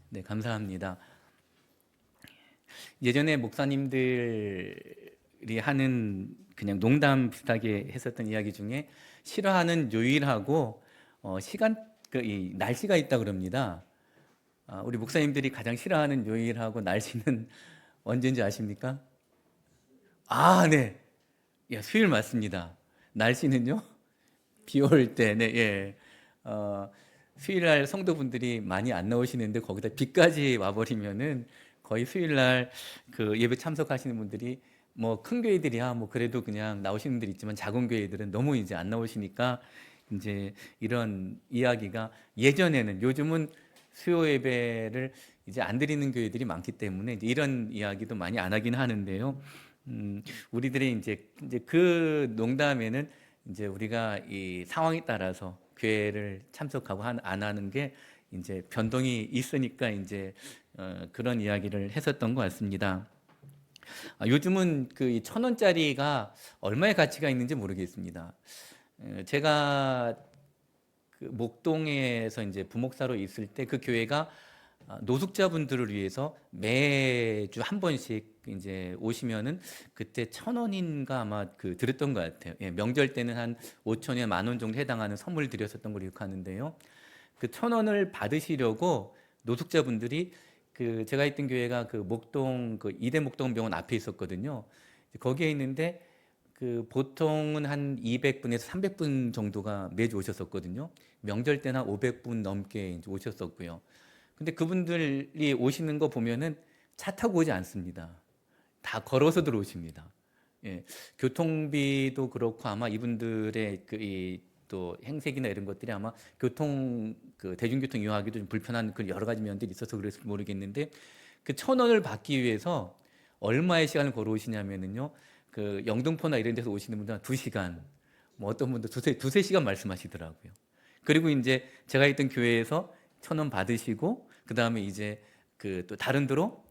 네, 감사합니다. 예전에 목사님들이 하는 그냥 농담 비슷하게 했었던 이야기 중에 싫어하는 요일하고 시간 이 날씨가 있다 그럽니다. 우리 목사님들이 가장 싫어하는 요일하고 날씨는 언제인지 아십니까? 네. 예, 수요일 맞습니다. 날씨는요? 비 올 때, 네, 예. 어, 수요일 날 성도분들이 많이 안 나오시는데 거기다 비까지 와버리면은 거의 수요일 날 그 예배 참석하시는 분들이 뭐 큰 교회들이야 뭐 그래도 그냥 나오시는 분들이 있지만 작은 교회들은 너무 이제 안 나오시니까 이제 이런 이야기가 예전에는 요즘은 수요 예배를 이제 안 드리는 교회들이 많기 때문에 이제 이런 이야기도 많이 안 하긴 하는데요. 우리들이 이제 그 농담에는 이제 우리가 이 상황에 따라서 교회를 참석하고 안 하는 게 이제 변동이 있으니까 이제 그런 이야기를 했었던 것 같습니다. 요즘은 그 1,000원짜리가 얼마의 가치가 있는지 모르겠습니다. 제가 그 목동에서 이제 부목사로 있을 때 그 교회가 노숙자분들을 위해서 매주 한 번씩 이제 오시면은 그때 1,000원인가 아마 그 드렸던 것 같아요. 예, 명절 때는 한 5천에 10,000원 정도 해당하는 선물 드렸었던 걸로 기억하는데요. 그 1,000원을 받으시려고 노숙자분들이 그 제가 있던 교회가 그 목동 그 이대 목동병원 앞에 있었거든요. 거기에 있는데 그 보통은 한 200분에서 300분 정도가 매주 오셨었거든요. 명절 때는 한 500분 넘게 이제 오셨었고요. 근데 그분들이 오시는 거 보면은 차 타고 오지 않습니다. 다 걸어서 들어오십니다. 예, 교통비도 그렇고 아마 이분들의 또 행색이나 이런 것들이 아마 그 대중교통 이용하기도 좀 불편한 그 여러 가지 면들이 있어서 그랬을지 모르겠는데 그 1,000원을 받기 위해서 얼마의 시간을 걸어오시냐면은요. 그 영등포나 이런 데서 오시는 분들은 2시간, 뭐 어떤 분들 두세 시간 말씀하시더라고요. 그리고 이제 제가 있던 교회에서 1,000원 받으시고 그 다음에 이제 그 또 다른 데로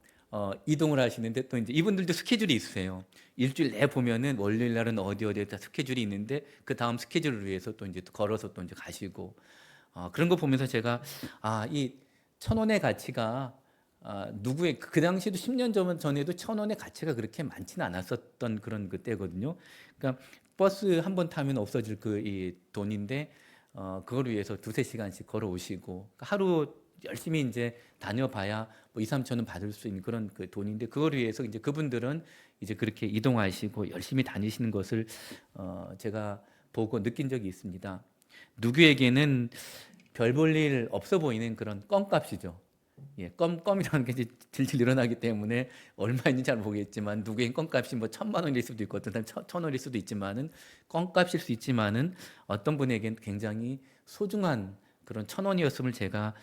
이동을 하시는데 또 이제 이분들도 스케줄이 있으세요. 일주일 내 보면은 월요일 날은 어디에 다 스케줄이 있는데 그 다음 스케줄을 위해서 또 이제 또 걸어서 또 이제 가시고 그런 거 보면서 제가 이 1,000원의 가치가 누구의 그 당시도 10년 전에도 1,000원의 가치가 그렇게 많지는 않았었던 그런 그때거든요. 그러니까 버스 한 번 타면 없어질 그 이 돈인데 그걸 위해서 두세 시간씩 걸어오시고 하루 열심히 이제 다녀봐야 뭐 2, 3천 원 받을 수 있는 그런 그 돈인데 그걸 위해서 이제 그분들은 이제 그렇게 이동하시고 열심히 다니시는 것을 제가 보고 느낀 적이 있습니다. 누구에게는 별 볼 일 없어 보이는 그런 껌값이죠. 예, 껌이라는 게 이제 질질 일어나기 때문에 얼마인지 잘 모르겠지만 누구의 껌값이 뭐 1,000만 원일 수도 있고 어떤 사람 1,000원일 수도 있지만은 껌값일 수 있지만은 어떤 분에겐 굉장히 소중한 그런 1,000원이었음을 제가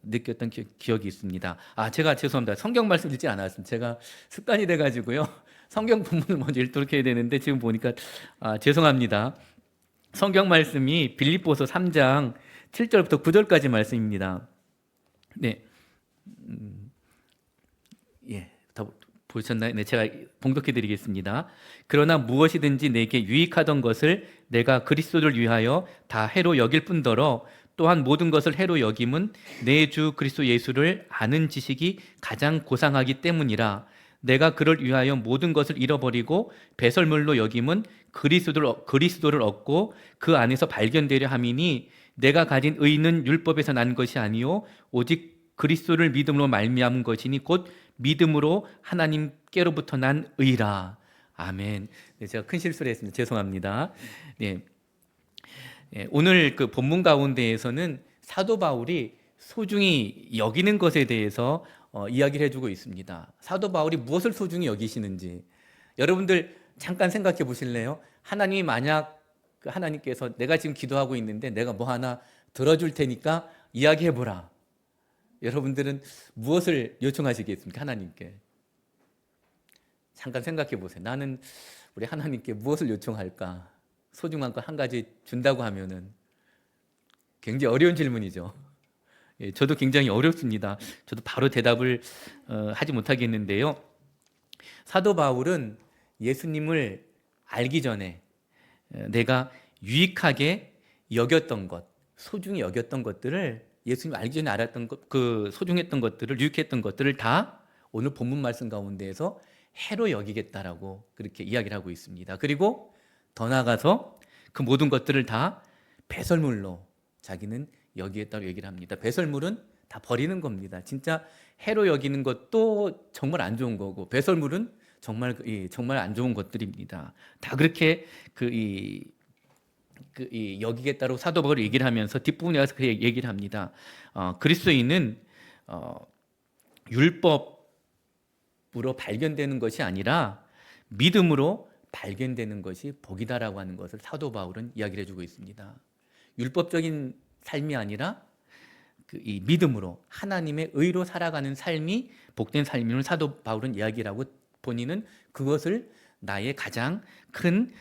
느꼈던 기억이 있습니다. 제가 죄송합니다. 성경 말씀 읽지 않았습니다. 제가 습관이 돼가지고요. 성경 본문을 먼저 읽도록 해야 되는데 지금 보니까 죄송합니다. 성경 말씀이 빌립보서 3장 7절부터 9절까지 말씀입니다. 네, 예, 다 보셨나요? 네, 제가 봉독해 드리겠습니다. 그러나 무엇이든지 내게 유익하던 것을 내가 그리스도를 위하여 다 해로 여길 뿐더러 또한 모든 것을 해로 여김은 내 주 그리스도 예수를 아는 지식이 가장 고상하기 때문이라. 내가 그를 위하여 모든 것을 잃어버리고 배설물로 여김은 그리스도를 얻고 그 안에서 발견되려 함이니 내가 가진 의는 율법에서 난 것이 아니요 오직 그리스도를 믿음으로 말미암은 것이니 곧 믿음으로 하나님께로부터 난 의라. 아멘. 네, 제가 큰 실수를 했습니다. 죄송합니다. 네, 오늘 그 본문 가운데에서는 사도 바울이 소중히 여기는 것에 대해서 이야기를 해주고 있습니다. 사도 바울이 무엇을 소중히 여기시는지 여러분들 잠깐 생각해 보실래요? 하나님이 만약 하나님께서 내가 지금 기도하고 있는데 내가 뭐 하나 들어줄 테니까 이야기해 보라. 여러분들은 무엇을 요청하시겠습니까? 하나님께. 잠깐 생각해 보세요. 나는 우리 하나님께 무엇을 요청할까? 소중한 거 한 가지 준다고 하면은 굉장히 어려운 질문이죠. 예, 저도 굉장히 어렵습니다. 저도 바로 대답을 하지 못하겠는데요. 사도 바울은 예수님을 알기 전에 내가 유익하게 여겼던 것, 소중히 여겼던 것들을 예수님 알기 전에 알았던 것, 그 소중했던 것들을, 유익했던 것들을 다 오늘 본문 말씀 가운데에서 해로 여기겠다라고 그렇게 이야기를 하고 있습니다. 그리고 더 나아가서 그 모든 것들을 다 배설물로 자기는 여기겠다고 얘기를 합니다. 배설물은 다 버리는 겁니다. 진짜 해로 여기는 것도 정말 안 좋은 거고, 배설물은 정말 정말 안 좋은 것들입니다. 다 그렇게 여기겠다고 사도 바울이 얘기를 하면서 뒷부분에 가서 그 얘기를 합니다. 그리스도인은 율법으로 발견되는 것이 아니라 믿음으로 발견되는 것이 복이다라고 하는 것을 사도 바울은 이야기를 해주고 있습니다. 율법적인 삶이 아니라 이 믿음으로 하나님의 의로 살아가는 삶이 복된 삶임을 사도 바울은 이야기를 하고, 본인은 그것을 나의 가장 큰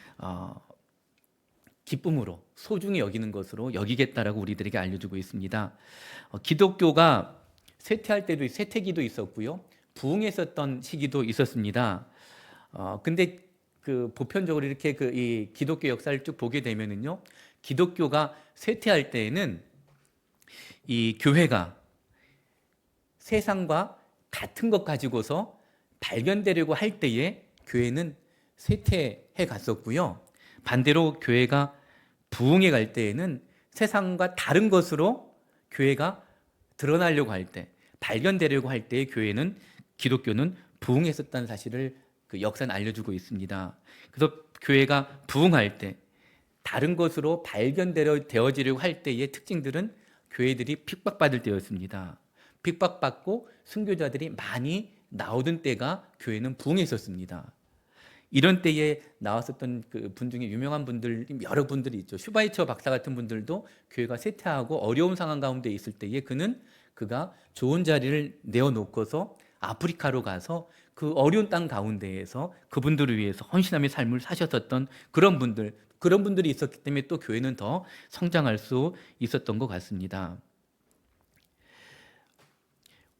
기쁨으로 소중히 여기는 것으로 여기겠다라고 우리들에게 알려주고 있습니다. 기독교가 쇠퇴할 때도 쇠퇴기도 있었고요, 부흥했었던 시기도 있었습니다. 근데 그 보편적으로 이렇게 이 기독교 역사를 쭉 보게 되면은요, 기독교가 쇠퇴할 때에는 이 교회가 세상과 같은 것 가지고서 발견되려고 할 때에 교회는 쇠퇴해 갔었고요, 반대로 교회가 부흥해 갈 때에는 세상과 다른 것으로 교회가 드러나려고 할 때, 발견되려고 할 때에 교회는, 기독교는 부흥했었다는 사실을 그 역사는 알려주고 있습니다. 그래서 교회가 부흥할 때, 다른 것으로 발견되어지려고 할 때의 특징들은 교회들이 핍박받을 때였습니다. 핍박받고 순교자들이 많이 나오던 때가 교회는 부흥했었습니다. 이런 때에 나왔었던 그 분 중에 유명한 분들, 여러 분들이 있죠. 슈바이처 박사 같은 분들도 교회가 쇠퇴하고 어려운 상황 가운데 있을 때에 그가 좋은 자리를 내어놓고서 아프리카로 가서 그 어려운 땅 가운데에서 그분들을 위해서 헌신함의 삶을 사셨었던 그런 분들이 있었기 때문에 또 교회는 더 성장할 수 있었던 것 같습니다.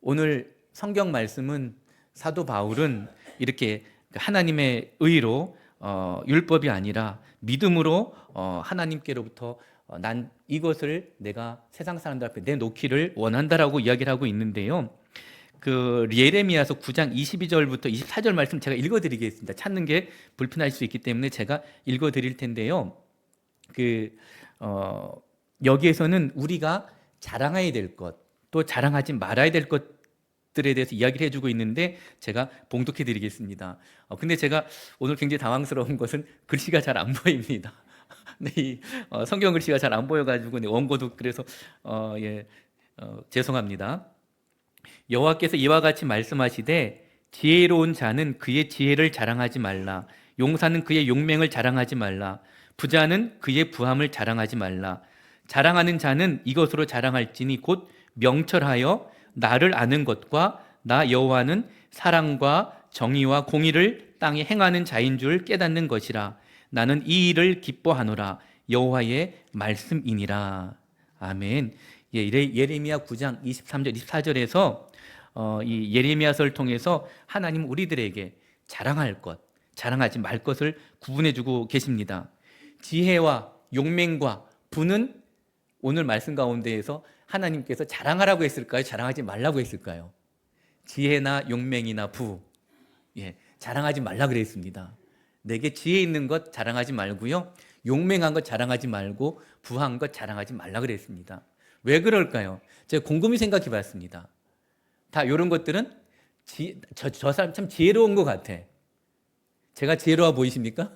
오늘 성경 말씀은 사도 바울은 이렇게 하나님의 의로 율법이 아니라 믿음으로 하나님께로부터 난 이것을 내가 세상 사람들 앞에 내놓기를 원한다라고 이야기를 하고 있는데요. 그 예레미야서 9장 22절부터 24절 말씀 제가 읽어드리겠습니다. 찾는 게 불편할 수 있기 때문에 제가 읽어드릴 텐데요. 여기에서는 우리가 자랑해야 될 것, 또 자랑하지 말아야 될 것들에 대해서 이야기를 해주고 있는데 제가 봉독해 드리겠습니다. 근데 제가 오늘 굉장히 당황스러운 것은 글씨가 잘 안 보입니다. 네, 성경 글씨가 잘 안 보여가지고 원고도 그래서 죄송합니다. 여호와께서 이와 같이 말씀하시되 지혜로운 자는 그의 지혜를 자랑하지 말라. 용사는 그의 용맹을 자랑하지 말라. 부자는 그의 부함을 자랑하지 말라. 자랑하는 자는 이것으로 자랑할지니 곧 명철하여 나를 아는 것과 나 여호와는 사랑과 정의와 공의를 땅에 행하는 자인 줄 깨닫는 것이라. 나는 이 일을 기뻐하노라. 여호와의 말씀이니라. 아멘. 예레미야 9장 23절 24절에서 이 예레미야서를 통해서 하나님 우리들에게 자랑할 것, 자랑하지 말 것을 구분해주고 계십니다. 지혜와 용맹과 부는 오늘 말씀 가운데에서 하나님께서 자랑하라고 했을까요? 자랑하지 말라고 했을까요? 지혜나 용맹이나 부, 자랑하지 말라 그랬습니다. 내게 지혜 있는 것 자랑하지 말고요, 용맹한 것 자랑하지 말고 부한 것 자랑하지 말라 그랬습니다. 왜 그럴까요? 제가 곰곰이 생각해 봤습니다. 다 이런 것들은 저 사람 참 지혜로운 것 같아. 제가 지혜로워 보이십니까?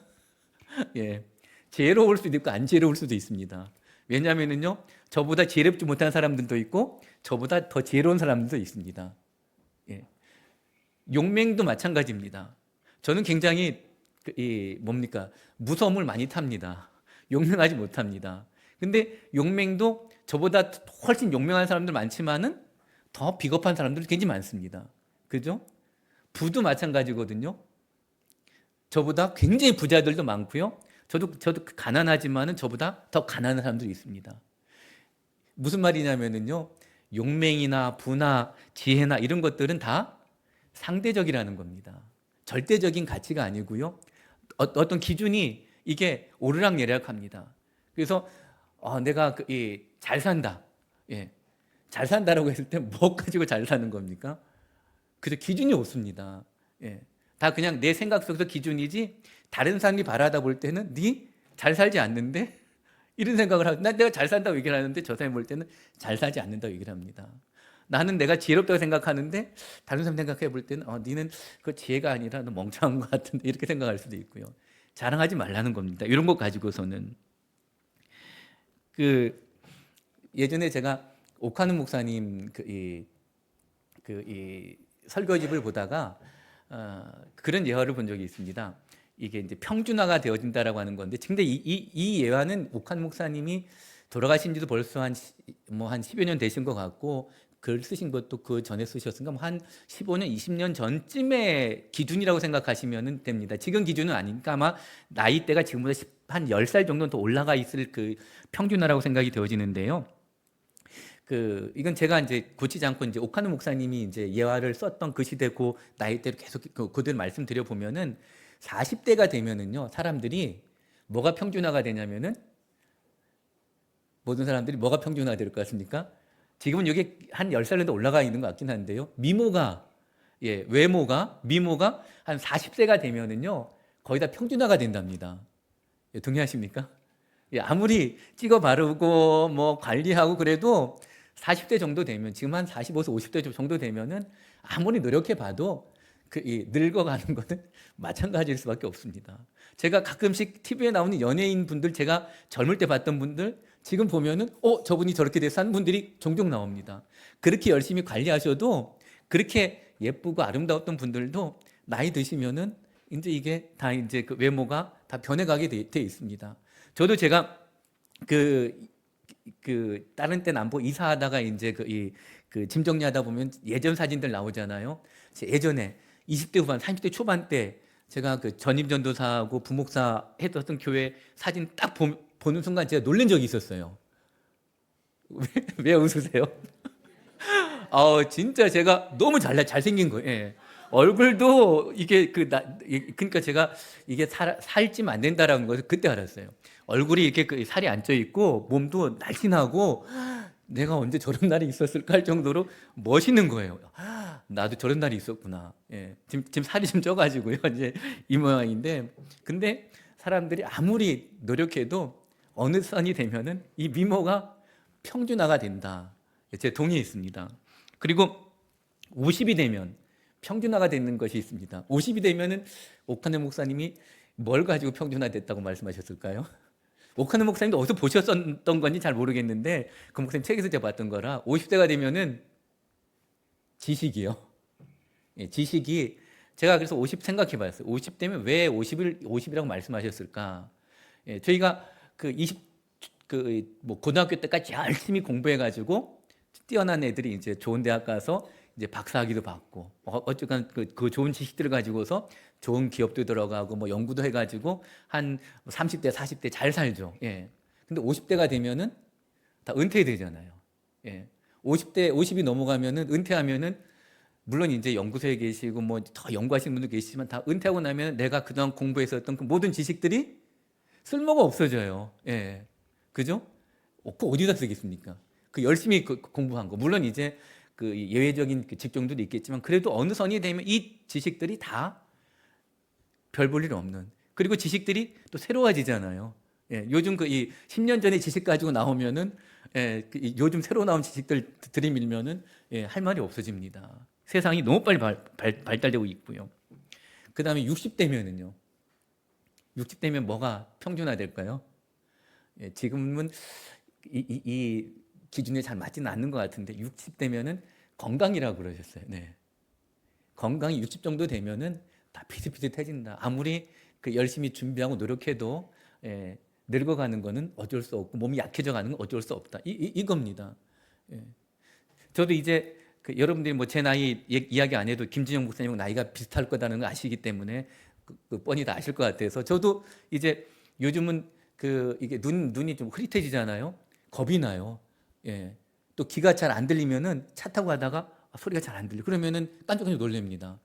지혜로울 수도 있고 안 지혜로울 수도 있습니다. 왜냐하면요, 저보다 지혜롭지 못한 사람들도 있고 저보다 더 지혜로운 사람들도 있습니다. 용맹도 마찬가지입니다. 저는 굉장히 무서움을 많이 탑니다. 용맹하지 못합니다. 근데 용맹도 저보다 훨씬 용맹한 사람들 많지만은 더 비겁한 사람들도 굉장히 많습니다. 그죠? 부도 마찬가지거든요. 저보다 굉장히 부자들도 많고요. 저도 가난하지만은 저보다 더 가난한 사람들이 있습니다. 무슨 말이냐면은요, 용맹이나 부나 지혜나 이런 것들은 다 상대적이라는 겁니다. 절대적인 가치가 아니고요. 어떤 기준이 이게 오르락내리락합니다. 그래서 내가 잘 산다. 잘 산다라고 했을 때 뭐 가지고 잘 사는 겁니까? 그저 기준이 없습니다. 예. 다 그냥 내 생각 속에서 기준이지 다른 사람이 바라다 볼 때는 네 잘 살지 않는데 이런 생각을 하고 난 내가 잘 산다고 얘기를 하는데 저 사람이 볼 때는 잘 살지 않는다고 얘기를 합니다. 나는 내가 지혜롭다고 생각하는데 다른 사람 생각해 볼 때는 니는 그 지혜가 아니라 너 멍청한 것 같은데 이렇게 생각할 수도 있고요. 자랑하지 말라는 겁니다. 이런 것 가지고서는 그 예전에 제가 오카노 목사님 이 설교집을 보다가 그런 예화를 본 적이 있습니다. 이게 이제 평준화가 되어진다라고 하는 건데, 근데 이 예화는 오카노 목사님이 돌아가신 지도 벌써 한 10여 년 되신 것 같고, 글 쓰신 것도 그 전에 쓰셨으니까 한 15년, 20년 전쯤의 기준이라고 생각하시면 됩니다. 지금 기준은 아니니까 아마 나이대가 지금보다 한 10살 정도는 더 올라가 있을 그 평균화라고 생각이 되어지는데요. 이건 제가 이제 고치지 않고 이제 오카노 목사님이 이제 예화를 썼던 그 시대 그 나이대로 계속 그들 말씀드려 보면은 40대가 되면은요, 사람들이 뭐가 평준화가 되냐면은 모든 사람들이 뭐가 평준화 될 것 같습니까? 지금은 여기 한 10살 정도 올라가 있는 것 같긴 한데요. 외모가 미모가 한 40세가 되면은요, 거의 다 평준화가 된답니다. 예, 동의하십니까? 예, 아무리 찍어 바르고 뭐 관리하고 그래도 40대 정도 되면, 지금 한 45세, 50대 정도 되면은 아무리 노력해 봐도 늙어가는 거는 마찬가지일 수밖에 없습니다. 제가 가끔씩 TV에 나오는 연예인 분들, 제가 젊을 때 봤던 분들, 지금 보면은 저분이 저렇게 돼서 한 분들이 종종 나옵니다. 그렇게 열심히 관리하셔도 그렇게 예쁘고 아름다웠던 분들도 나이 드시면은 이제 이게 다 이제 그 외모가 다 변해가게 돼 있습니다. 저도 제가 다른 때는 안 보고 이사하다가 이제 짐 정리하다 보면 예전 사진들 나오잖아요. 예전에 20대 후반, 30대 초반 때 제가 그 전임 전도사하고 부목사 했던 교회 사진 딱 보는 순간 제가 놀란 적이 있었어요. 왜 웃으세요? 진짜 제가 너무 잘생긴 거예요. 예. 얼굴도 그러니까 제가 이게 살찌면 안 된다라는 것을 그때 알았어요. 얼굴이 이렇게 살이 안 쪄 있고 몸도 날씬하고 내가 언제 저런 날이 있었을까 할 정도로 멋있는 거예요. 나도 저런 날이 있었구나. 예. 지금 살이 좀 쪄가지고요. 이제 이 모양인데, 근데 사람들이 아무리 노력해도 어느 선이 되면은 이 미모가 평준화가 된다. 제 동의에 있습니다. 그리고 50이 되면 평준화가 되는 것이 있습니다. 50이 되면은 오카노 목사님이 뭘 가지고 평준화 됐다고 말씀하셨을까요? 오카노 목사님도 어디서 보셨던 건지 잘 모르겠는데 그 목사님 책에서 제가 봤던 거라 50대가 되면은 지식이요. 예, 지식이 제가 그래서 50 생각해 봤어요. 50대면 왜 50이라고 말씀하셨을까? 예, 저희가 고등학교 때까지 열심히 공부해 가지고 뛰어난 애들이 이제 좋은 대학 가서 이제 박사학위도 받고 어쨌든 그 좋은 지식들을 가지고서 좋은 기업도 들어가고 뭐 연구도 해가지고 한 30대, 40대 잘 살죠. 예. 근데 50대가 되면은 다 은퇴되잖아요. 예. 50이 넘어가면은 은퇴하면은 물론 이제 연구소에 계시고 뭐 더 연구하시는 분도 계시지만 다 은퇴하고 나면 내가 그동안 공부했었던 그 모든 지식들이 쓸모가 없어져요. 예. 그죠? 그 어디다 쓰겠습니까? 그 열심히 공부한 거. 물론 이제 그 예외적인 그 직종들도 있겠지만 그래도 어느 선이 되면 이 지식들이 다 별 볼 일 없는. 그리고 지식들이 또 새로워지잖아요. 예, 요즘 10년 전에 지식 가지고 나오면은 요즘 새로 나온 지식들 들이밀면은 할 말이 없어집니다. 세상이 너무 빨리 발달되고 있고요. 그 다음에 60대면은요. 60대면 뭐가 평준화될까요? 예, 지금은 이 기준에 잘 맞지는 않는 것 같은데 60대면은 건강이라고 그러셨어요. 네. 건강이 60 정도 되면은 다 비슷비슷해진다. 아무리 열심히 준비하고 노력해도 늙어가는 거는 어쩔 수 없고 몸이 약해져 가는 건 어쩔 수 없다. 이겁니다. 예. 저도 이제 여러분들이 뭐 제 나이 이야기 안 해도 김진영 목사님은 나이가 비슷할 거라는 걸 아시기 때문에 뻔히 다 아실 것 같아서 저도 이제 요즘은 이게 눈이 좀 흐릿해지잖아요. 겁이 나요. 예. 또 귀가 잘 안 들리면은 차 타고 가다가 소리가 잘 안 들려. 그러면은 깜짝깜짝 놀랍니다.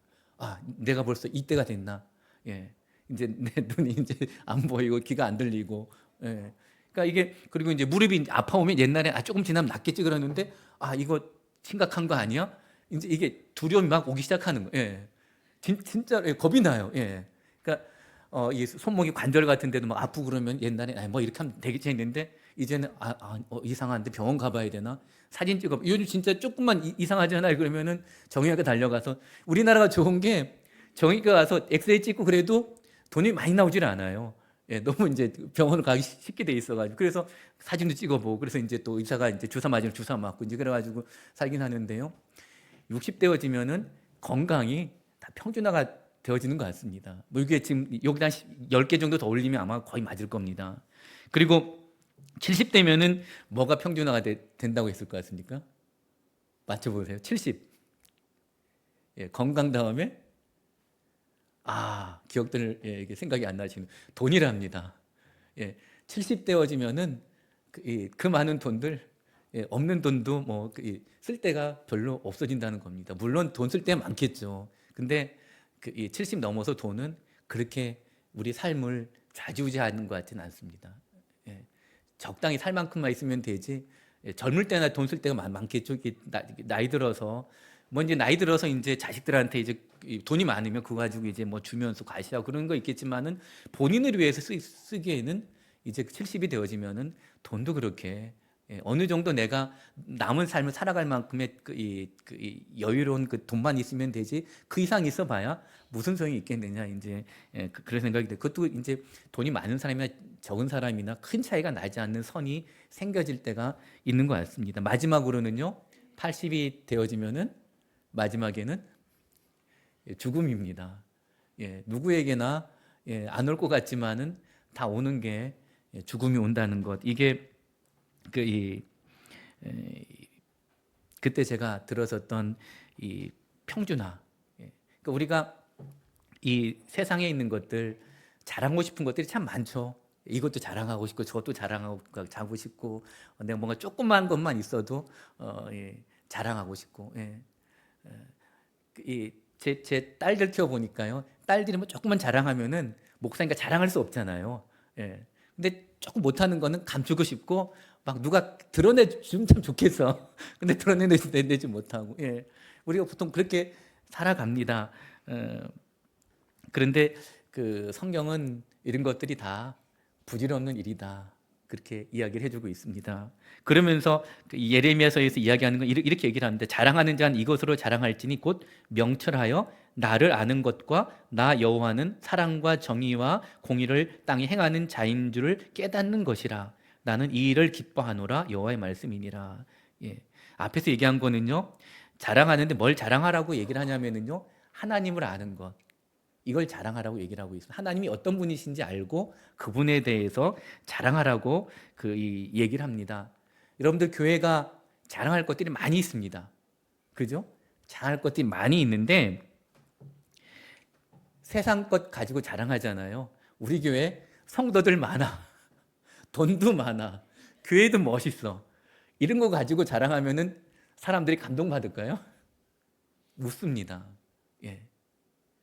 내가 벌써 이때가 됐나? 예. 이제 내 눈이 이제 안 보이고 귀가 안 들리고. 예. 그러니까 이게 그리고 이제 무릎이 아파오면 옛날에 조금 지나면 낫겠지 그러는데 이거 심각한 거 아니야? 이제 이게 두려움이 막 오기 시작하는 거예요. 예. 진짜 예, 겁이 나요. 예. 그러니까 이 손목이 관절 같은 데도 막 아프고 그러면 옛날에 뭐 이렇게 하면 되겠지 했는데 이제는 이상한데 병원 가봐야 되나? 사진 찍어. 요즘 진짜 조금만 이상하잖아요. 그러면은 정형외과 달려가서 우리나라가 좋은 게 정형외과 가서 엑스레이 찍고 그래도 돈이 많이 나오질 않아요. 예, 너무 이제 병원을 가기 쉽게 돼 있어가지고 그래서 사진도 찍어보고 그래서 이제 또 의사가 이제 주사 맞으면 주사 맞고 이제 그래가지고 살긴 하는데요. 60대여지면은 건강이 다 평준화가 되어지는 것 같습니다. 뭐 이게 지금 여기다 10개 정도 더 올리면 아마 거의 맞을 겁니다. 그리고 70대면은 뭐가 평준화가 된다고 했을 것 같습니까? 맞춰보세요. 70. 예, 건강 다음에 기억들 이게 생각이 안 나시는 돈이랍니다. 예, 70대여지면은 그 많은 돈들 없는 돈도 쓸 데가 별로 없어진다는 겁니다. 물론 돈 쓸 때 많겠죠. 근데 70 넘어서 돈은 그렇게 우리 삶을 좌지우지하는 것 같지는 않습니다. 예, 적당히 살 만큼만 있으면 되지. 젊을 때나 돈 쓸 때가 많겠죠. 나이 들어서 이제 나이 들어서 이제 자식들한테 이제 돈이 많으면 그거 가지고 이제 뭐 주면서 과시하고 그런 거 있겠지만은 본인을 위해서 쓰기에는 이제 70이 되어지면은 돈도 그렇게 어느 정도 내가 남은 삶을 살아갈 만큼의 이 여유로운 그 돈만 있으면 되지 그 이상 있어봐야 무슨 소용이 있겠느냐 이제 그런 생각이 돼. 그것도 이제 돈이 많은 사람이나 적은 사람이나 큰 차이가 나지 않는 선이 생겨질 때가 있는 것 같습니다. 마지막으로는요, 80이 되어지면은 마지막에는 죽음입니다. 누구에게나 안 올 것 같지만은 다 오는 게 죽음이 온다는 것. 이게 그때 제가 들었었던 이 평준화. 그러니까 우리가 이 세상에 있는 것들 자랑하고 싶은 것들이 참 많죠. 이것도 자랑하고 싶고 저것도 자랑하고 싶고 내가 뭔가 조그만 것만 있어도 자랑하고 싶고 제 딸들 키워보니까요. 딸들이 뭐 조금만 자랑하면은 목사니까 자랑할 수 없잖아요. 근데 조금 못하는 거는 감추고 싶고 막 누가 드러내주면 참 좋겠어. 근데 드러내지 못하고 우리가 보통 그렇게 살아갑니다. 그런데 그 성경은 이런 것들이 다 부질없는 일이다. 그렇게 이야기를 해주고 있습니다. 그러면서 예레미야서에서 이야기하는 건 이렇게 얘기를 하는데 자랑하는 자는 이것으로 자랑할지니 곧 명철하여 나를 아는 것과 나 여호와는 사랑과 정의와 공의를 땅에 행하는 자인 줄을 깨닫는 것이라. 나는 이 일을 기뻐하노라 여호와의 말씀이니라. 앞에서 얘기한 거는요. 자랑하는데 뭘 자랑하라고 얘기를 하냐면요. 하나님을 아는 것. 이걸 자랑하라고 얘기를 하고 있습니다. 하나님이 어떤 분이신지 알고 그분에 대해서 자랑하라고 이 얘기를 합니다. 여러분들 교회가 자랑할 것들이 많이 있습니다. 그죠? 자랑할 것들이 많이 있는데 세상 것 가지고 자랑하잖아요. 우리 교회 성도들 많아. 돈도 많아. 교회도 멋있어. 이런 거 가지고 자랑하면은 사람들이 감동받을까요? 묻습니다.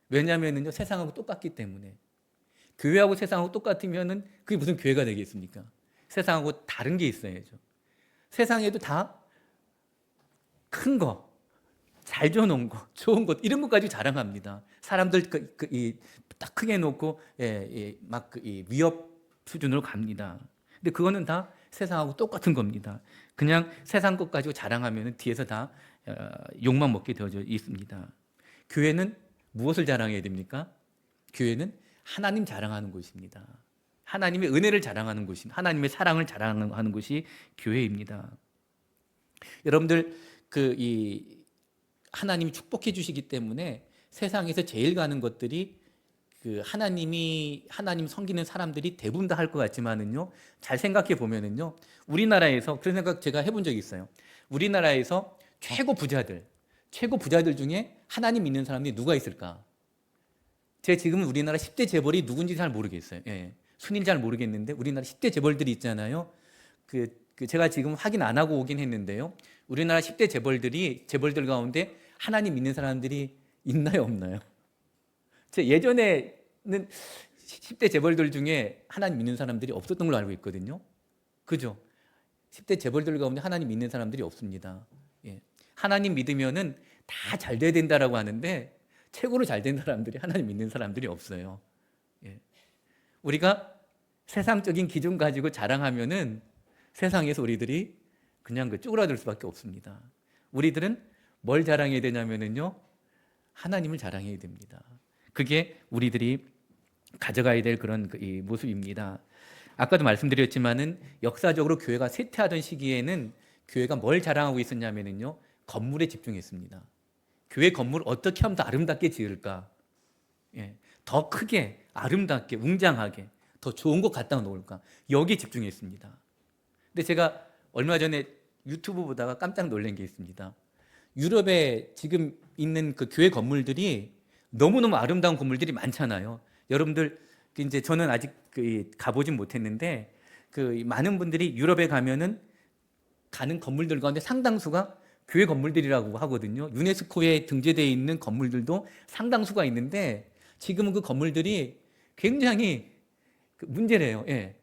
왜냐하면요 세상하고 똑같기 때문에. 교회하고 세상하고 똑같으면은 그게 무슨 교회가 되겠습니까? 세상하고 다른 게 있어야죠. 세상에도 다 큰 거, 잘 줘놓은 거, 좋은 것 이런 것까지 자랑합니다. 사람들 딱 크게 놓고 막 위협 수준으로 갑니다. 근데 그거는 다 세상하고 똑같은 겁니다. 그냥 세상 것 가지고 자랑하면 뒤에서 다 욕만 먹게 되어져 있습니다. 교회는 무엇을 자랑해야 됩니까? 교회는 하나님 자랑하는 곳입니다. 하나님의 은혜를 자랑하는 곳입니다. 하나님의 사랑을 자랑하는 곳이 교회입니다. 여러분들 하나님이 축복해 주시기 때문에 세상에서 제일 가는 것들이 하나님 섬기는 사람들이 대부분 다 할 것 같지만은요. 잘 생각해 보면은요. 우리나라에서 그런 생각 제가 해본 적이 있어요. 우리나라에서 최고 부자들 중에 하나님 믿는 사람들이 누가 있을까? 제가 지금 우리나라 10대 재벌이 누군지 잘 모르겠어요. 순위를 잘 모르겠는데 우리나라 10대 재벌들이 있잖아요. 제가 지금 확인 안 하고 오긴 했는데요. 우리나라 10대 재벌들 가운데 하나님 믿는 사람들이 있나요, 없나요? 제가 예전에는 10대 재벌들 중에 하나님 믿는 사람들이 없었던 걸로 알고 있거든요. 그죠? 10대 재벌들 가운데 하나님 믿는 사람들이 없습니다. 예. 하나님 믿으면은 다 잘 돼야 된다라고 하는데 최고로 잘 된 사람들이 하나님 믿는 사람들이 없어요. 예. 우리가 세상적인 기준 가지고 자랑하면은 세상에서 우리들이 그냥 쭈그라들 수밖에 없습니다. 우리들은 뭘 자랑해야 되냐면은요, 하나님을 자랑해야 됩니다. 그게 우리들이 가져가야 될 그런 이 모습입니다. 아까도 말씀드렸지만은 역사적으로 교회가 쇠퇴하던 시기에는 교회가 뭘 자랑하고 있었냐면은요, 건물에 집중했습니다. 교회 건물을 어떻게 하면 더 아름답게 지을까? 예, 더 크게, 아름답게, 웅장하게, 더 좋은 것 갖다 놓을까? 여기에 집중했습니다. 근데 제가 얼마 전에 유튜브 보다가 깜짝 놀란 게 있습니다. 유럽에 지금 있는 그 교회 건물들이 너무너무 아름다운 건물들이 많잖아요. 여러분들 이제 저는 아직 가보진 못했는데 많은 분들이 유럽에 가면은 가는 건물들 가운데 상당수가 교회 건물들이라고 하거든요. 유네스코에 등재되어 있는 건물들도 상당수가 있는데 지금은 그 건물들이 굉장히 문제래요. 예.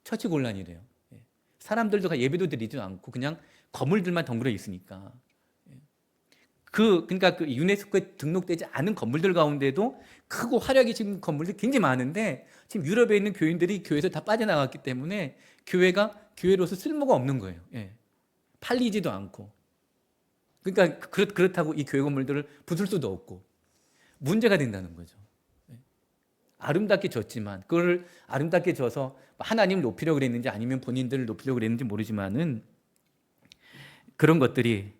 처치곤란이래요. 예. 사람들도 예배도 드리지 않고 그냥 건물들만 덩그러 있으니까. 그러니까 유네스코에 등록되지 않은 건물들 가운데도 크고 화려하게 지은 건물들이 굉장히 많은데 지금 유럽에 있는 교인들이 교회에서 다 빠져나갔기 때문에 교회가 교회로서 쓸모가 없는 거예요. 예. 팔리지도 않고. 그러니까 그렇다고 이 교회 건물들을 부술 수도 없고 문제가 된다는 거죠. 예. 아름답게 졌지만 그걸 아름답게 져서 하나님을 높이려고 그랬는지 아니면 본인들을 높이려고 그랬는지 모르지만은 그런 것들이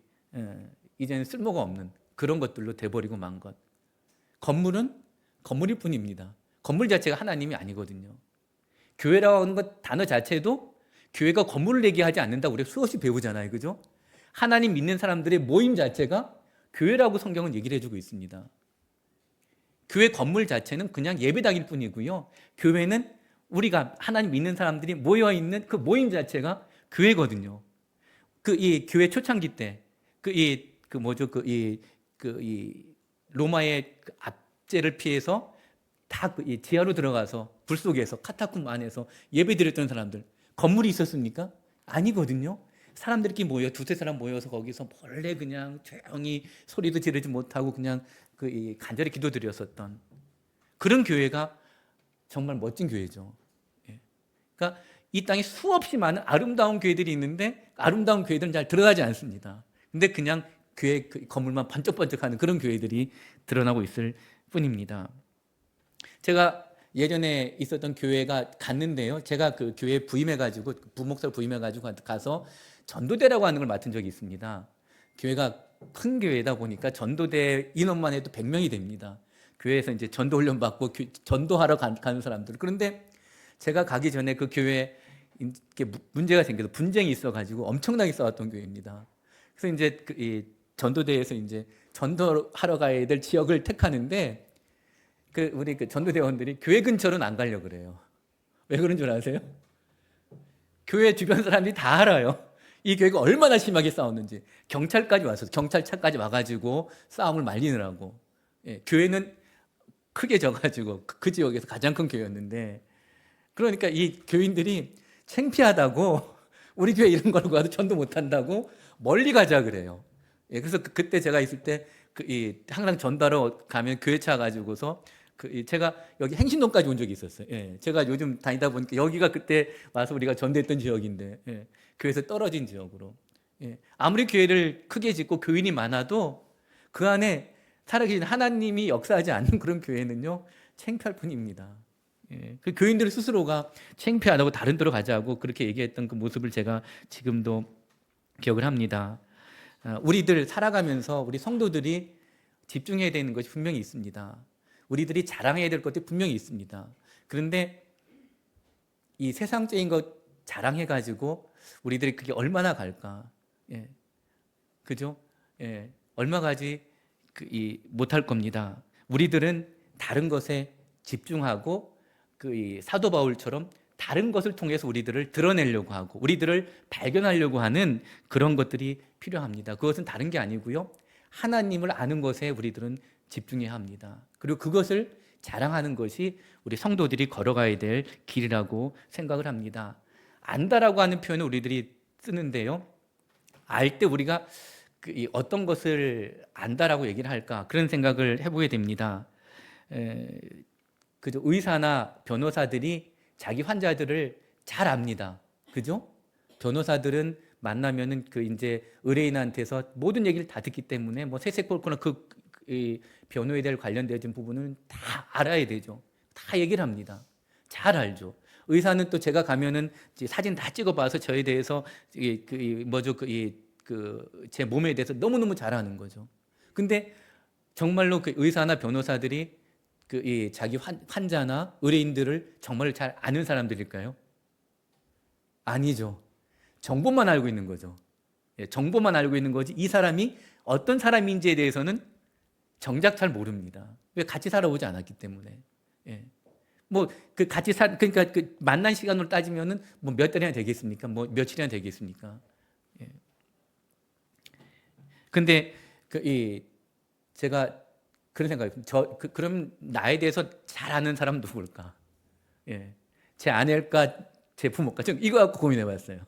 이제는 쓸모가 없는 그런 것들로 돼버리고 만 것. 건물은 건물일 뿐입니다. 건물 자체가 하나님이 아니거든요. 교회라고 하는 것 단어 자체도 교회가 건물을 얘기하지 않는다고 우리가 수없이 배우잖아요. 그죠? 하나님 믿는 사람들의 모임 자체가 교회라고 성경은 얘기를 해주고 있습니다. 교회 건물 자체는 그냥 예배당일 뿐이고요. 교회는 우리가 하나님 믿는 사람들이 모여있는 그 모임 자체가 교회거든요. 이 교회 초창기 때 로마의 압제를 피해서 다 지하로 들어가서 불 속에서 카타콤 안에서 예배드렸던 사람들 건물이 있었습니까? 아니거든요. 사람들끼리 모여 두세 사람 모여서 거기서 몰래 그냥 조용히 소리도 지르지 못하고 그냥 간절히 기도드렸었던 그런 교회가 정말 멋진 교회죠. 예. 그러니까 이 땅에 수없이 많은 아름다운 교회들이 있는데 아름다운 교회들은 잘 들어가지 않습니다. 근데 그냥 교회 건물만 번쩍번쩍하는 그런 교회들이 드러나고 있을 뿐입니다. 제가 예전에 있었던 교회가 갔는데요. 제가 그 교회에 부임해가지고 부목사로 부임해가지고 가서 전도대라고 하는 걸 맡은 적이 있습니다. 교회가 큰 교회다 보니까 전도대 인원만 해도 100명이 됩니다. 교회에서 이제 전도 훈련 받고 전도하러 가는 사람들. 그런데 제가 가기 전에 그 교회에 문제가 생겨서 분쟁이 있어가지고 엄청나게 싸웠던 교회입니다. 그래서 이제 이 전도대에서 이제 전도하러 가야 될 지역을 택하는데 우리 전도대원들이 교회 근처로는 안 가려고 그래요. 왜 그런 줄 아세요? 교회 주변 사람들이 다 알아요. 이 교회가 얼마나 심하게 싸웠는지. 경찰까지 와서 경찰차까지 와가지고 싸움을 말리느라고. 예, 교회는 크게 져가지고 그 지역에서 가장 큰 교회였는데 그러니까 이 교인들이 창피하다고 우리 교회 이런 걸 가도 전도 못한다고 멀리 가자 그래요. 예, 그래서 그때 제가 있을 때 항상 전도하러 가면 교회차 가지고서 제가 여기 행신동까지 온 적이 있었어요. 예, 제가 요즘 다니다 보니까 여기가 그때 와서 우리가 전도했던 지역인데 예, 교회에서 떨어진 지역으로. 예, 아무리 교회를 크게 짓고 교인이 많아도 그 안에 살아계신 하나님이 역사하지 않는 그런 교회는요 창피할 뿐입니다. 예, 그 교인들 스스로가 창피하다고 다른 데로 가자고 그렇게 얘기했던 그 모습을 제가 지금도 기억을 합니다. 우리들 살아가면서 우리 성도들이 집중해야 되는 것이 분명히 있습니다. 우리들이 자랑해야 될 것들이 분명히 있습니다. 그런데 이 세상적인 것 자랑해가지고 우리들이 그게 얼마나 갈까? 예, 그죠? 예, 얼마 가지 못할 겁니다. 우리들은 다른 것에 집중하고 이 사도 바울처럼 다른 것을 통해서 우리들을 드러내려고 하고 우리들을 발견하려고 하는 그런 것들이 필요합니다. 그것은 다른 게 아니고요. 하나님을 아는 것에 우리들은 집중해야 합니다. 그리고 그것을 자랑하는 것이 우리 성도들이 걸어가야 될 길이라고 생각을 합니다. 안다라고 하는 표현을 우리들이 쓰는데요. 알 때 우리가 이 어떤 것을 안다라고 얘기를 할까 그런 생각을 해보게 됩니다. 그죠? 의사나 변호사들이 자기 환자들을 잘 압니다. 그죠? 변호사들은 만나면은 그 이제 의뢰인한테서 모든 얘기를 다 듣기 때문에 뭐 세세콜콜한 이 변호에 대해 관련된 부분은 다 알아야 되죠. 다 얘기를 합니다. 잘 알죠. 의사는 또 제가 가면은 사진 다 찍어봐서 저에 대해서 제 몸에 대해서 너무너무 잘 아는 거죠. 근데 정말로 그 의사나 변호사들이 이 자기 환자나 의뢰인들을 정말 잘 아는 사람들일까요? 아니죠. 정보만 알고 있는 거죠. 예, 정보만 알고 있는 거지 이 사람이 어떤 사람인지에 대해서는 정작 잘 모릅니다. 왜 같이 살아오지 않았기 때문에. 예. 뭐 그 그러니까 그 만난 시간으로 따지면은 뭐 몇 달이나 되겠습니까? 뭐 며칠이나 되겠습니까? 예. 근데 제가 그런 생각이 그럼 나에 대해서 잘 아는 사람 누굴까? 예. 제 아내일까, 제 부모일까? 좀 이거 갖고 고민해봤어요.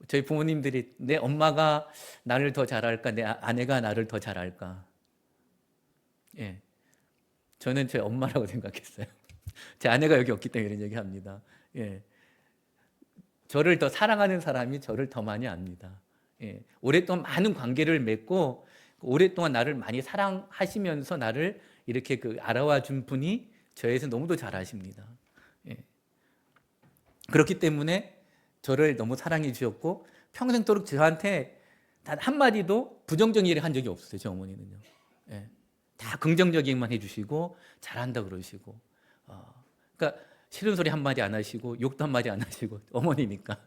저희 부모님들이 내 엄마가 나를 더 잘 알까, 내 아내가 나를 더 잘 알까? 예. 저는 제 엄마라고 생각했어요. 제 아내가 여기 없기 때문에 이런 얘기합니다. 예. 저를 더 사랑하는 사람이 저를 더 많이 압니다. 예. 오랫동안 많은 관계를 맺고 오랫동안 나를 많이 사랑하시면서 나를 이렇게 알아와 준 분이 저에서 너무도 잘 아십니다. 예. 그렇기 때문에 저를 너무 사랑해 주셨고 평생도록 저한테 단 한마디도 부정적인 얘기를 한 적이 없어요. 제 어머니는요. 예. 다 긍정적인만 해주시고 잘한다 그러시고 그러니까 싫은 소리 한마디 안 하시고 욕도 한마디 안 하시고 어머니니까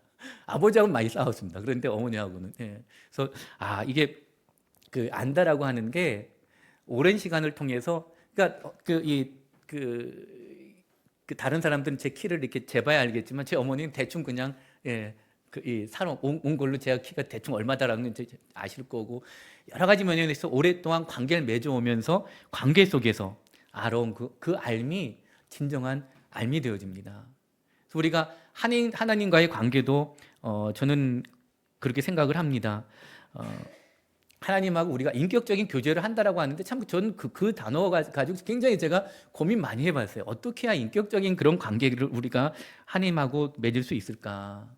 아버지하고는 많이 싸웠습니다. 그런데 어머니하고는 그래서 이게 안다라고 하는 게 오랜 시간을 통해서 그러니까 다른 사람들은 제 키를 이렇게 재봐야 알겠지만 제 어머니는 대충 그냥 사람 온 걸로 제가 키가 대충 얼마다라는 건 아실 거고 여러 가지 면에서 오랫동안 관계를 맺어오면서 관계 속에서 알아온 그 알미 진정한 알미 되어집니다. 그래서 우리가 하나님과의 관계도 저는 그렇게 생각을 합니다. 하나님하고 우리가 인격적인 교제를 한다라고 하는데 참 저는 그 단어가 가지고 굉장히 제가 고민 많이 해봤어요. 어떻게 해야 인격적인 그런 관계를 우리가 하나님하고 맺을 수 있을까?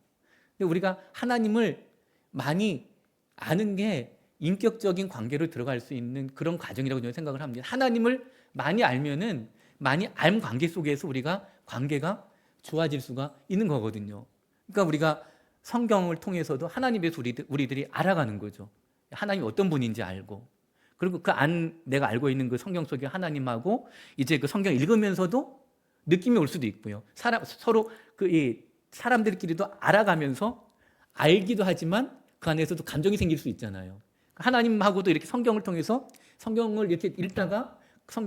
근데 우리가 하나님을 많이 아는 게 인격적인 관계로 들어갈 수 있는 그런 과정이라고 저는 생각을 합니다. 하나님을 많이 알면은 많이 알 관계 속에서 우리가 관계가 좋아질 수가 있는 거거든요. 그러니까 우리가 성경을 통해서도 하나님에 대해서 우리들이 알아가는 거죠. 하나님이 어떤 분인지 알고 그리고 내가 알고 있는 그 성경 속의 하나님하고 이제 그 성경 읽으면서도 느낌이 올 수도 있고요. 서로 사람들끼리도 알아가면서 알기도 하지만 그 안에서도 감정이 생길 수 있잖아요. 하나님하고도 이렇게 성경을 통해서 성경을 이렇게 읽다가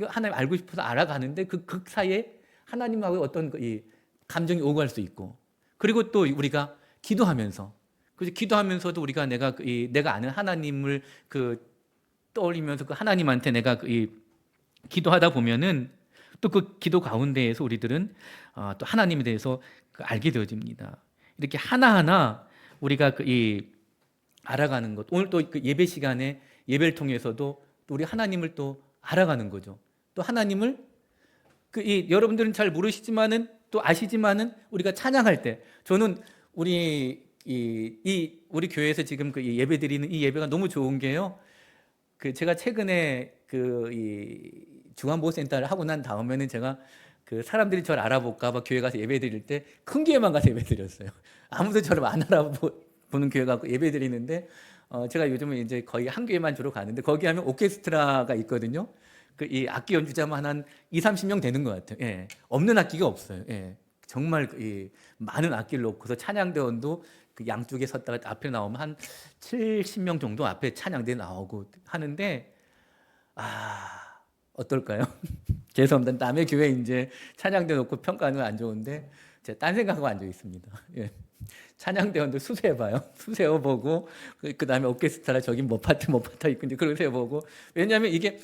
하나님 알고 싶어서 알아가는데 그 사이에 하나님하고 어떤 감정이 오고 갈 수 있고 그리고 또 우리가 기도하면서 그래서 기도하면서도 우리가 내가 아는 하나님을 떠올리면서 그 하나님한테 내가 기도하다 보면은 또 그 기도 가운데에서 우리들은 또 하나님에 대해서 알게 되어집니다. 이렇게 하나하나 우리가 알아가는 것. 오늘 또 예배 시간에 예배를 통해서도 또 우리 하나님을 또 알아가는 거죠. 또 하나님을 여러분들은 잘 모르시지만은 또 아시지만은 우리가 찬양할 때 저는 우리 교회에서 지금 예배 드리는 이 예배가 너무 좋은 게요. 제가 최근에 중앙보호센터를 하고 난 다음에는 제가 사람들이 저를 알아볼까봐 교회 가서 예배 드릴 때 큰 교회만 가서 예배 드렸어요. 아무도 저를 안 알아보는 교회 가서 예배 드리는데 제가 요즘은 이제 거의 한 교회만 주로 가는데 거기 하면 오케스트라가 있거든요. 이 악기 연주자만 한 2~30명 되는 것 같아요. 예. 없는 악기가 없어요. 예. 정말 많은 악기를 놓고서 찬양대원도 양쪽에 섰다가 앞에 나오면 한 70명 정도 앞에 찬양대 나오고 하는데 어떨까요? 죄송합니다. 남의 교회 이제 찬양대 놓고 평가하는 건 안 좋은데 제가 딴 생각하고 앉아 있습니다. 예. 찬양대원들 수세해봐요. 수세어보고 그 다음에 오케스트라 저기 뭐 파트 있고 이제 그걸 세어보고 왜냐하면 이게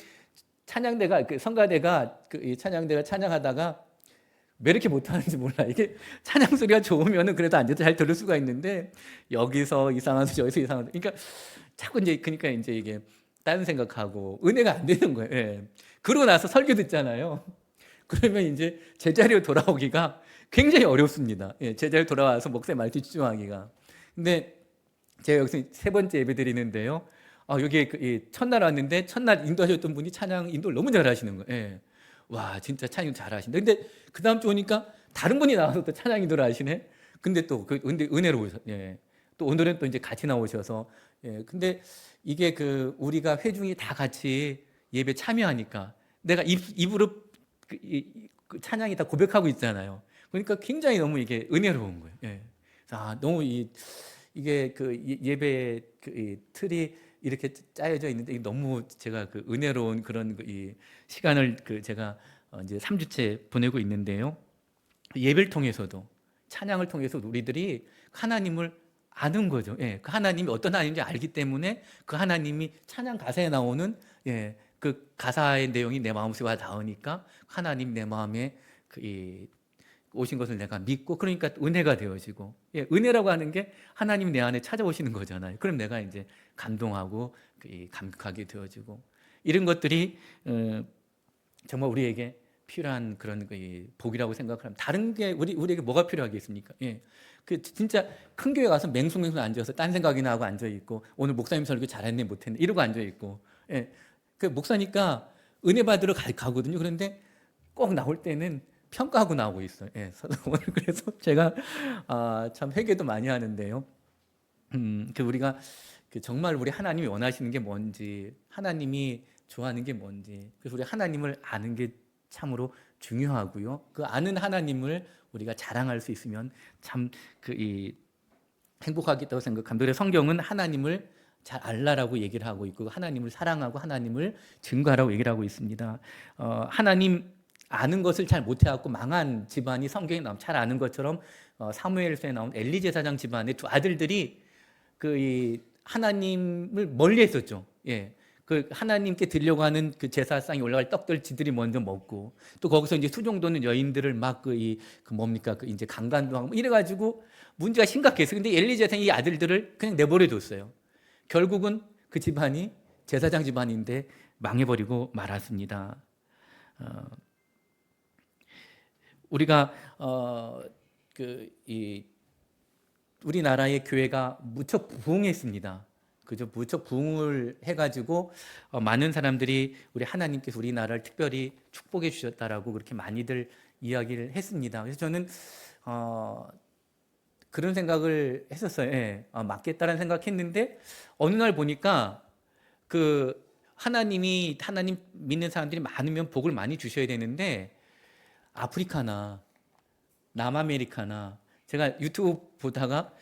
찬양대가 성가대가 이 찬양대가 찬양하다가 왜 이렇게 못하는지 몰라. 이게 찬양 소리가 좋으면은 그래도 앉아서 잘 들을 수가 있는데 여기서 이상한 소리, 여기서 이상한 소리. 그러니까 자꾸 이제 그러니까 이제 이게 다른 생각하고 은혜가 안 되는 거예요. 예. 그러고 나서 설교 듣잖아요. 그러면 이제 제자리로 돌아오기가 굉장히 어렵습니다. 예, 제자리로 돌아와서 목사님 말씀 집중하기가. 근데 제가 여기서 세 번째 예배 드리는데요. 여기 이 첫날 왔는데 첫날 인도하셨던 분이 찬양 인도를 너무 잘하시는 거예요. 예. 와, 진짜 찬양 잘하신다. 근데 그 다음 주 오니까 다른 분이 나와서 또 찬양 인도를 하시네. 근데 또 근데 은혜로우셔. 예. 또 오늘은 또 이제 같이 나오셔서 예. 근데 이게 우리가 회중이 다 같이 예배 참여하니까 내가 입으로 그 찬양이 다 고백하고 있잖아요. 그러니까 굉장히 너무 이게 은혜로운 거예요. 예. 너무 이게 예배 이 틀이 이렇게 짜여져 있는데 너무 제가 은혜로운 그런 이 시간을 제가 이제 3주째 보내고 있는데요. 예배를 통해서도 찬양을 통해서 우리들이 하나님을 아는 거죠. 예, 그 하나님이 어떤 하나님인지 알기 때문에 그 하나님이 찬양 가사에 나오는 예, 그 가사의 내용이 내 마음속에 와 닿으니까 하나님 내 마음에 오신 것을 내가 믿고 그러니까 은혜가 되어지고 예, 은혜라고 하는 게 하나님이 내 안에 찾아오시는 거잖아요. 그럼 내가 이제 감동하고 감격하게 되어지고 이런 것들이 정말 우리에게 필요한 그런 복이라고 생각하면 다른 게 우리에게 뭐가 필요하겠습니까? 예. 진짜 큰 교회 가서 맹숭맹숭 앉아서 딴 생각이나 하고 앉아 있고 오늘 목사님 설교 잘했네 못했네 이러고 앉아 있고 예. 목사니까 은혜 받으러 가거든요. 그런데 꼭 나올 때는 평가하고 나오고 있어요. 예. 오늘 그래서 제가 참 회개도 많이 하는데요. 우리가 정말 우리 하나님이 원하시는 게 뭔지, 하나님이 좋아하는 게 뭔지, 그래서 우리 하나님을 아는 게 참으로 중요하고요. 그 아는 하나님을 우리가 자랑할 수 있으면 참 행복하겠다고 생각합니다. 그래서 성경은 하나님을 잘 알라라고 얘기를 하고 있고 하나님을 사랑하고 하나님을 증거하라고 얘기를 하고 있습니다. 하나님 아는 것을 잘 못해갖고 망한 집안이 성경에 나오면 잘 아는 것처럼 사무엘서에 나온 엘리 제사장 집안의 두 아들들이 하나님을 멀리했었죠. 예. 하나님께 드리려고 하는 제사상에 올라갈 떡들 지들이 먼저 먹고 또 거기서 이제 수종도는 여인들을 막 뭡니까 이제 강간도 하고 이래가지고 문제가 심각했어요. 근데 엘리 제사장이 이 아들들을 그냥 내버려뒀어요. 결국은 그 집안이 제사장 집안인데 망해버리고 말았습니다. 우리가 우리나라의 교회가 무척 부흥했습니다. 그죠? 무척 부흥을 해가지고 많은 사람들이 우리 하나님께서 우리나라를 특별히 축복해 주셨다라고 그렇게 많이들 이야기를 했습니다. 그래서 저는 그런 생각을 했었어요. 예, 맞겠다라는 생각했는데 어느 날 보니까 하나님 믿는 사람들이 많으면 복을 많이 주셔야 되는데 아프리카나 남아메리카나 제가 유튜브 보다가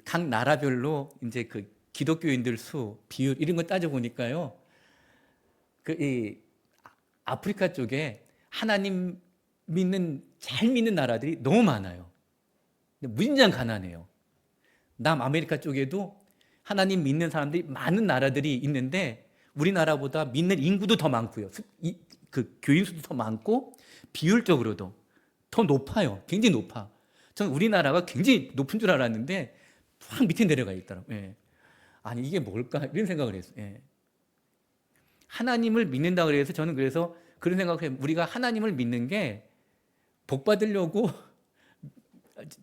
각 나라별로 이제 기독교인들 수, 비율 이런 거 따져 보니까요. 아프리카 쪽에 하나님 잘 믿는 나라들이 너무 많아요. 근데 무진장 가난해요. 남아메리카 쪽에도 하나님 믿는 사람들이 많은 나라들이 있는데 우리나라보다 믿는 인구도 더 많고요. 교인 수도 더 많고 비율적으로도 더 높아요. 굉장히 높아. 저는 우리나라가 굉장히 높은 줄 알았는데 확 밑에 내려가 있더라고요. 예. 아니 이게 뭘까 이런 생각을 했어요. 예. 하나님을 믿는다 그래서 저는 그래서 그런 생각을 해요. 우리가 하나님을 믿는 게 복 받으려고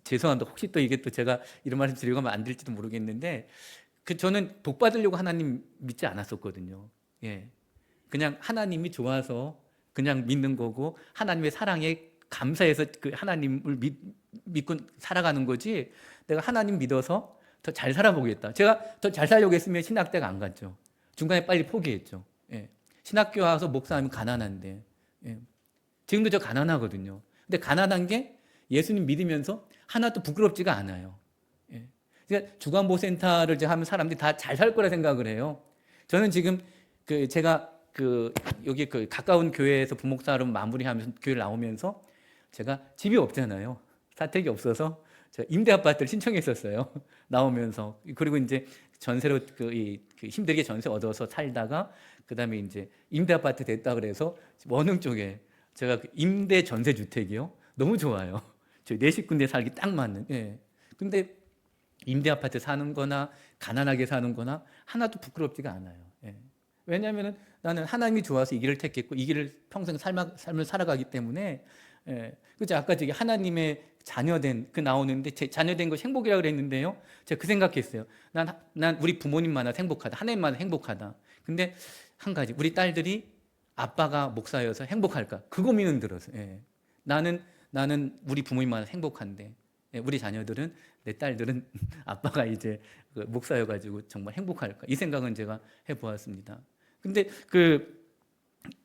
죄송합니다. 혹시 또 이게 또 제가 이런 말씀 드리고 하면 안 될지도 모르겠는데 저는 복 받으려고 하나님 믿지 않았었거든요. 예. 그냥 하나님이 좋아서 그냥 믿는 거고 하나님의 사랑에 감사해서 하나님을 믿고 살아가는 거지 내가 하나님 믿어서 더 잘 살아보겠다. 제가 더 잘 살려고 했으면 신학대가 안 갔죠. 중간에 빨리 포기했죠. 예. 신학교 와서 목사하면 가난한데 예. 지금도 저 가난하거든요. 근데 가난한 게 예수님 믿으면서 하나도 부끄럽지가 않아요. 예. 그러니까 주간보센터를 하면 사람들이 다 잘 살 거라 생각을 해요. 저는 지금 제가 여기 가까운 교회에서 부목사로 마무리하면서 교회를 나오면서 제가 집이 없잖아요. 사택이 없어서 제가 임대 아파트를 신청했었어요. 나오면서 그리고 이제 전세로 힘들게 전세 얻어서 살다가 그다음에 이제 임대 아파트 됐다 그래서 원흥 쪽에 제가 임대 전세 주택이요. 너무 좋아요. 저희 네 식구인데 살기 딱 맞는. 예. 근데 임대 아파트 사는 거나 가난하게 사는 거나 하나도 부끄럽지가 않아요. 예. 왜냐하면 나는 하나님이 좋아서 이 길을 택했고 이 길을 평생 삶을 살아가기 때문에. 예. 그죠? 아까 저기 하나님의 자녀된 그 나오는데 제 자녀된 것이 행복이라고 그랬는데요. 제가 그 생각했어요. 난 우리 부모님 만나 행복하다. 하나님 만나 행복하다. 근데 한 가지 우리 딸들이 아빠가 목사여서 행복할까? 그 고민은 들어서. 예. 나는 우리 부모님 만나 행복한데 예, 우리 자녀들은 내 딸들은 아빠가 이제 그 목사여가지고 정말 행복할까? 이 생각은 제가 해보았습니다. 근데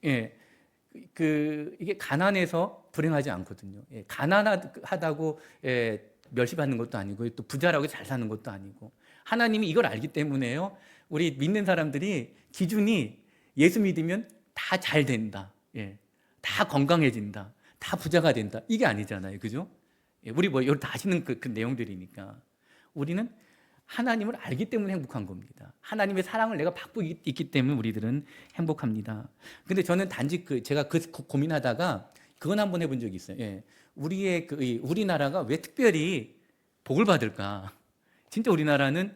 예, 이게 가난해서 불행하지 않거든요. 예, 가난하다고 예, 멸시받는 것도 아니고 또 부자라고 잘 사는 것도 아니고 하나님이 이걸 알기 때문에요. 우리 믿는 사람들이 기준이 예수 믿으면 다 잘 된다. 예, 다 건강해진다. 다 부자가 된다. 이게 아니잖아요. 그죠? 예, 우리 뭐 여기 다 아시는 그 내용들이니까 우리는 하나님을 알기 때문에 행복한 겁니다. 하나님의 사랑을 내가 받고 있기 때문에 우리들은 행복합니다. 근데 저는 단지 제가 고민하다가 그건 한번 해본 적이 있어요. 예. 우리나라가 왜 특별히 복을 받을까? 진짜 우리나라는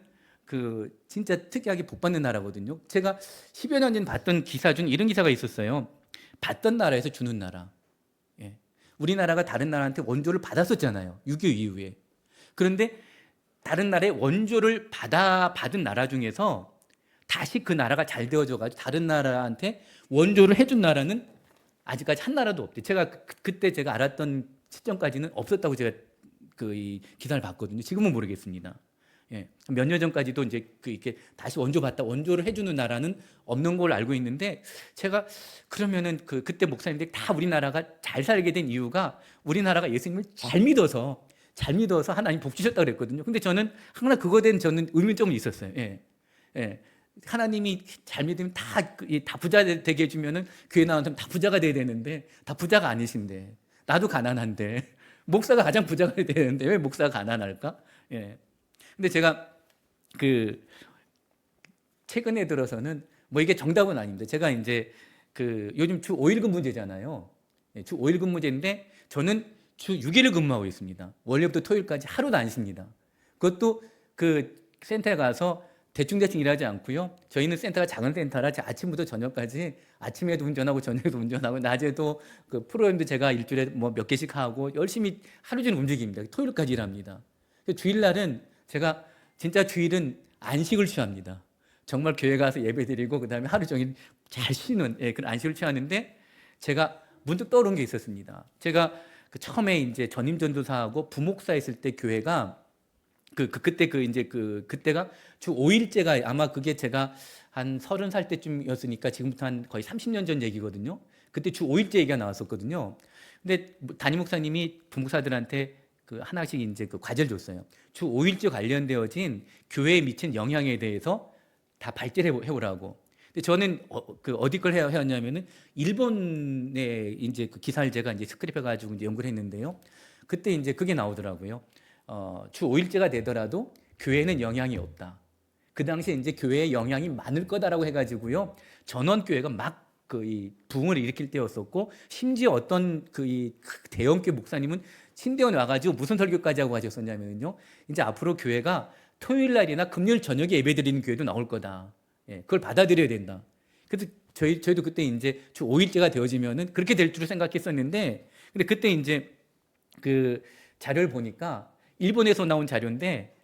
진짜 특이하게 복 받는 나라거든요. 제가 10여 년 전 봤던 기사 중에 이런 기사가 있었어요. 받던 나라에서 주는 나라. 예. 우리나라가 다른 나라한테 원조를 받았었잖아요. 6.25 이후에. 그런데 다른 나라의 원조를 받은 나라 중에서 다시 그 나라가 잘 되어져가지고 다른 나라한테 원조를 해준 나라는 아직까지 한 나라도 없대. 제가 그때 제가 알았던 시점까지는 없었다고 제가 이 기사를 봤거든요. 지금은 모르겠습니다. 예. 몇 년 전까지도 이제 이렇게 다시 원조를 해주는 나라는 없는 걸 알고 있는데 제가 그러면은 그때 목사님들이 다 우리나라가 잘 살게 된 이유가 우리나라가 예수님을 잘 믿어서 하나님 복 주셨다고 그랬거든요. 근데 저는 항상 그거에 대한 저는 의문점이 있었어요. 예. 예. 하나님이 잘 믿으면 다 부자 되게 해주면은 교회 나오면 다 부자가 돼야 되는데 다 부자가 아니신데 나도 가난한데 목사가 가장 부자가 돼야 되는데 왜 목사가 가난할까? 예. 근데 제가 최근에 들어서는 뭐 이게 정답은 아닙니다. 제가 이제 요즘 주 5일 근무제잖아요. 예, 주 5일 근무제인데 저는 주 6일을 근무하고 있습니다. 월요일부터 토요일까지 하루도 안 쉽니다. 그것도 센터에 가서 대충 일하지 않고요. 저희는 센터가 작은 센터라 아침부터 저녁까지 아침에도 운전하고 저녁에도 운전하고 낮에도 프로그램도 제가 일주일에 뭐 몇 개씩 하고 열심히 하루 종일 움직입니다. 토요일까지 일합니다. 주일날은 제가 진짜 주일은 안식을 취합니다. 정말 교회 가서 예배 드리고 그다음에 하루 종일 잘 쉬는 그런 안식을 취하는데 제가 문득 떠오른 게 있었습니다. 제가 처음에 이제 전임 전도사하고 부목사 했을 때 교회가 그때가 주 5일제가 아마 그게 제가 한 30살 때쯤이었으니까 지금부터 한 거의 30년 전 얘기거든요. 그때 주 5일제 얘기가 나왔었거든요. 근데 담임 목사님이 부목사들한테 하나씩 이제 과제를 줬어요. 주 5일제 관련되어진 교회에 미친 영향에 대해서 다 발제를 해오라고. 근데 저는 어디 걸 해왔냐면은 일본의 이제 기사를 제가 이제 스크립해가지고 이제 연구를 했는데요. 그때 이제 그게 나오더라고요. 주 5일제가 되더라도 교회는 영향이 없다. 그 당시에 이제 교회에 영향이 많을 거다라고 해가지고요. 전원교회가 막 이 부흥을 일으킬 때였었고, 심지어 어떤 이 대형교회 목사님은 신대원 와가지고 무슨 설교까지 하고 가셨었냐면요. 이제 앞으로 교회가 토요일 날이나 금요일 저녁에 예배 드리는 교회도 나올 거다. 예, 그걸 받아들여야 된다. 그래서 저희도 그때 이제 주 5일제가 되어지면은 그렇게 될 줄 생각했었는데, 근데 그때 이제 자료를 보니까 일본에서 나온 자료인데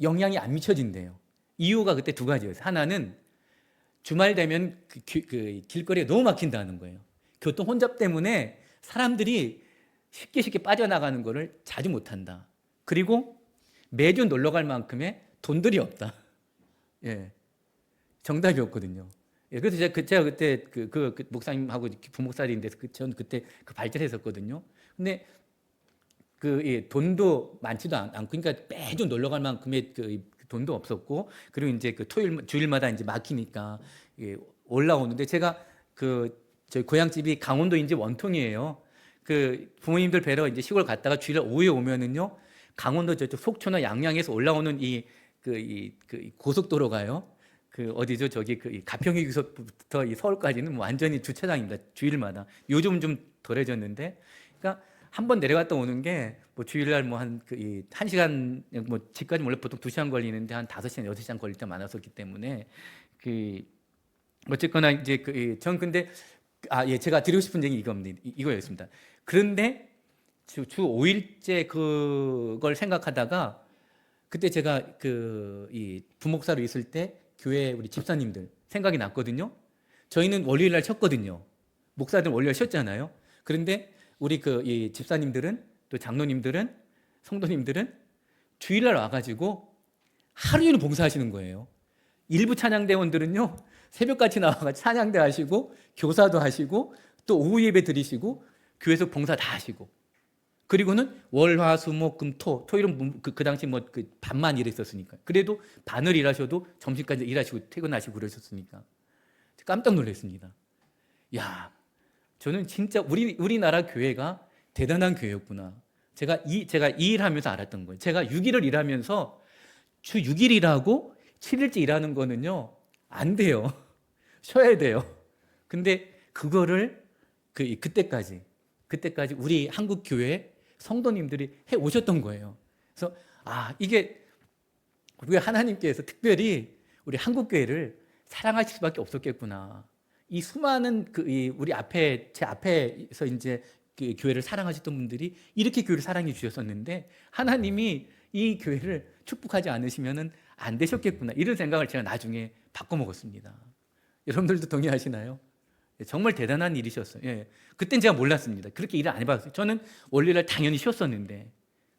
영향이 안 미쳐진대요. 이유가 그때 두 가지였어요. 하나는 주말 되면 길거리에 너무 막힌다는 거예요. 교통 혼잡 때문에 사람들이 쉽게 빠져나가는 거를 자주 못한다. 그리고 매주 놀러 갈 만큼의 돈들이 없다. 예, 정답이 없거든요. 예, 그래서 제가 그때 목사님하고 부목사인데 전 그때 발제를 했었거든요. 근데 돈도 많지도 않고, 그러니까 매주 놀러 갈 만큼의 돈도 없었고, 그리고 이제 주일마다 이제 막히니까 올라오는데 제가 저희 고향집이 강원도인지 원통이에요. 부모님들 뵈러 이제 시골 갔다가 주일 오후에 오면은요, 강원도 저쪽 속초나 양양에서 올라오는 이 고속도로가요. 어디죠? 저기 가평유기소부터 이 서울까지는 뭐 완전히 주차장입니다. 주일마다. 요즘 좀 덜해졌는데 그러니까 한 번 내려갔다 오는 게 뭐 주일날 뭐 한 시간 뭐 집까지 원래 보통 2시간 걸리는데 한 5시간 6시간 걸릴 때 많았었기 때문에 그 어쨌거나 이제 전 근데 예, 제가 드리고 싶은 얘기 이거였습니다. 그런데 주 5일째 그걸 생각하다가 그때 제가 이 부목사로 있을 때 교회 우리 집사님들 생각이 났거든요. 저희는 월요일 날 쉬었거든요. 목사들은 월요일 쉬었잖아요. 그런데 우리 이 집사님들은 또 장로님들은 성도님들은 주일날 와가지고 하루 종일 봉사하시는 거예요. 일부 찬양대원들은요 새벽같이 나와가 찬양대 하시고 교사도 하시고 또 오후 예배 드리시고 교회에서 봉사 다 하시고 그리고는 월, 화, 수, 목, 금, 토일은 그 당시 뭐 반만 일했었으니까 그래도 반을 일하셔도 점심까지 일하시고 퇴근하시고 그러셨으니까 깜짝 놀랐습니다. 야, 저는 진짜 우리나라 교회가 대단한 교회였구나. 제가 이 일 하면서 알았던 거예요. 제가 6일을 일하면서 주 6일 일하고 7일째 일하는 거는요 안 돼요. 쉬어야 돼요. 근데 그거를 그때까지 우리 한국 교회 성도님들이 해 오셨던 거예요. 그래서 이게 우리 하나님께서 특별히 우리 한국 교회를 사랑하실 수밖에 없었겠구나. 이 수많은 우리 제 앞에서 이제 교회를 사랑하셨던 분들이 이렇게 교회를 사랑해 주셨었는데 하나님이 이 교회를 축복하지 않으시면은 안 되셨겠구나. 이런 생각을 제가 나중에 바꿔 먹었습니다. 여러분들도 동의하시나요? 정말 대단한 일이셨어요. 예. 그땐 제가 몰랐습니다. 그렇게 일을 안 해봤어요. 저는 월요일날 당연히 쉬었었는데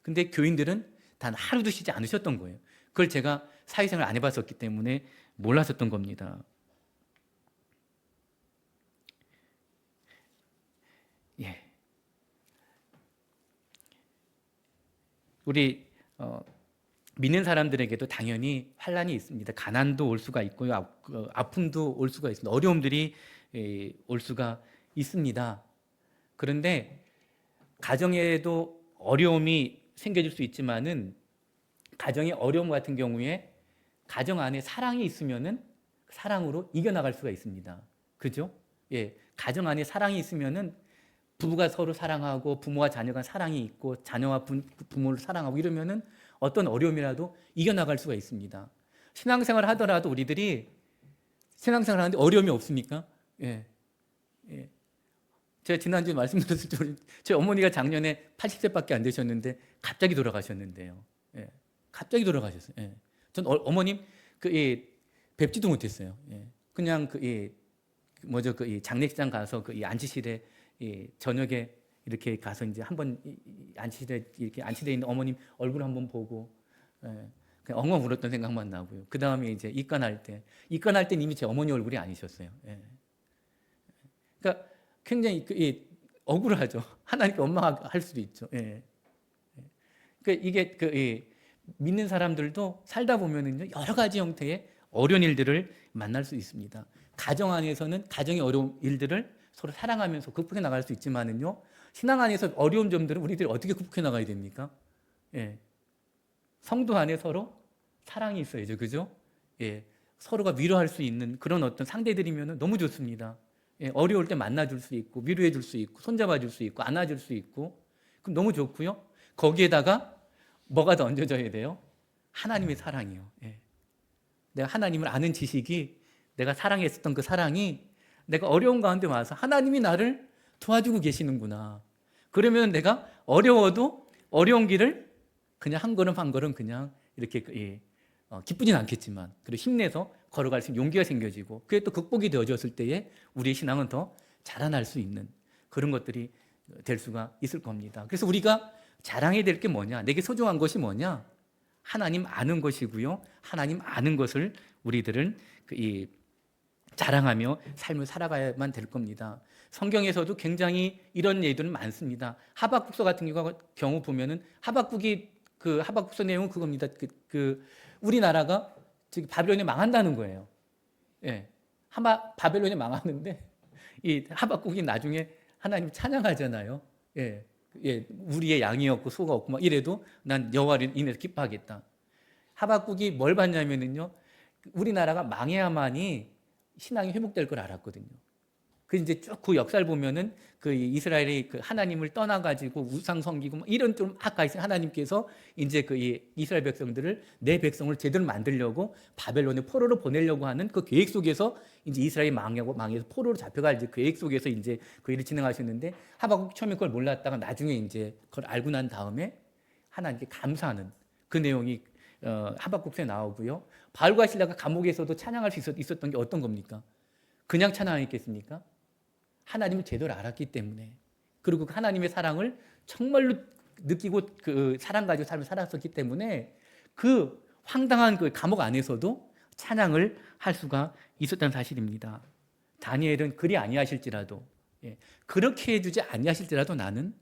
근데 교인들은 단 하루도 쉬지 않으셨던 거예요. 그걸 제가 사회생활 안 해봤었기 때문에 몰랐었던 겁니다. 예. 우리 믿는 사람들에게도 당연히 환난이 있습니다. 가난도 올 수가 있고요. 아픔도 올 수가 있습니다. 어려움들이 올 수가 있습니다. 그런데 가정에도 어려움이 생겨질 수 있지만은 가정의 어려움 같은 경우에 가정 안에 사랑이 있으면은 사랑으로 이겨나갈 수가 있습니다. 그죠? 예, 가정 안에 사랑이 있으면은 부부가 서로 사랑하고 부모와 자녀가 사랑이 있고 자녀와 부모를 사랑하고 이러면은 어떤 어려움이라도 이겨나갈 수가 있습니다. 신앙생활을 하더라도 우리들이 신앙생활을 하는데 어려움이 없습니까? 예. 예. 제가 지난주에 말씀드렸을 때 제 어머니가 작년에 80세밖에 안 되셨는데 갑자기 돌아가셨는데요. 예. 갑자기 돌아가셨어요. 예. 전 어머님 뵙지도 못했어요. 예. 그냥 장례식장 가서 이 안치실에 저녁에 이렇게 가서 이제 한번 안치실에 이렇게 안치되어 있는 어머님 얼굴 한번 보고 그냥 엉엉 울었던 생각만 나고요. 그 다음에 이제 입관할 때는 이미 제 어머니 얼굴이 아니셨어요. 예. 그러니까 굉장히 억울하죠. 하나님께 원망할 수도 있죠. 예. 그러니까 이게 믿는 사람들도 살다 보면은요 여러 가지 형태의 어려운 일들을 만날 수 있습니다. 가정 안에서는 가정의 어려운 일들을 서로 사랑하면서 극복해 나갈 수 있지만은요 신앙 안에서 어려운 점들은 우리들이 어떻게 극복해 나가야 됩니까? 예. 성도 안에 서로 사랑이 있어야죠, 그죠? 예. 서로가 위로할 수 있는 그런 어떤 상대들이면 너무 좋습니다. 예. 어려울 때 만나줄 수 있고 위로해 줄 수 있고 손잡아줄 수 있고 안아줄 수 있고 그럼 너무 좋고요. 거기에다가 뭐가 더 얹어져야 돼요? 하나님의 사랑이요. 예. 내가 하나님을 아는 지식이 내가 사랑했었던 그 사랑이 내가 어려운 가운데 와서 하나님이 나를 도와주고 계시는구나. 그러면 내가 어려워도 어려운 길을 그냥 한 걸음 한 걸음 그냥 이렇게 기쁘진 않겠지만 그리고 힘내서 걸어갈 수 있는 용기가 생겨지고 그게 또 극복이 되어졌을 때에 우리의 신앙은 더 자라날 수 있는 그런 것들이 될 수가 있을 겁니다. 그래서 우리가 자랑해야 될 게 뭐냐? 내게 소중한 것이 뭐냐? 하나님 아는 것이고요. 하나님 아는 것을 우리들은 자랑하며 삶을 살아가야만 될 겁니다. 성경에서도 굉장히 이런 예들은 많습니다. 하박국서 같은 경우 보면은 하박국서 내용은 그겁니다. 우리나라가 지금 바벨론이 망한다는 거예요. 예. 바벨론이 망하는데 이 하박국이 나중에 하나님 찬양하잖아요. 예. 예. 우리의 양이었고 소가 없고 막 이래도 난 여호와를 인해서 기뻐하겠다. 하박국이 뭘 봤냐면은요. 우리나라가 망해야만이 신앙이 회복될 걸 알았거든요. 그 이제 쭉 그 역사를 보면은 그 이스라엘이 그 하나님을 떠나가지고 우상 섬기고 이런 좀 아까 하나님께서 이제 그 이스라엘 백성들을 내 백성을 제대로 만들려고 바벨론에 포로로 보내려고 하는 그 계획 속에서 이제 이스라엘이 망해서 포로로 잡혀갈 이제 계획 속에서 이제 그 일을 진행하셨는데 하박국 처음에 그걸 몰랐다가 나중에 이제 그걸 알고 난 다음에 하나님께 감사하는 그 내용이 하박국서에 나오고요. 바울과 실라가 감옥에서도 찬양할 수 있었던 게 어떤 겁니까? 그냥 찬양했겠습니까? 하나님을 제대로 알았기 때문에, 그리고 그 하나님의 사랑을 정말로 느끼고 그 사랑 가지고 삶을 살았었기 때문에 그 황당한 그 감옥 안에서도 찬양을 할 수가 있었다는 사실입니다. 다니엘은 그리 아니하실지라도, 그렇게 해주지 아니하실지라도 나는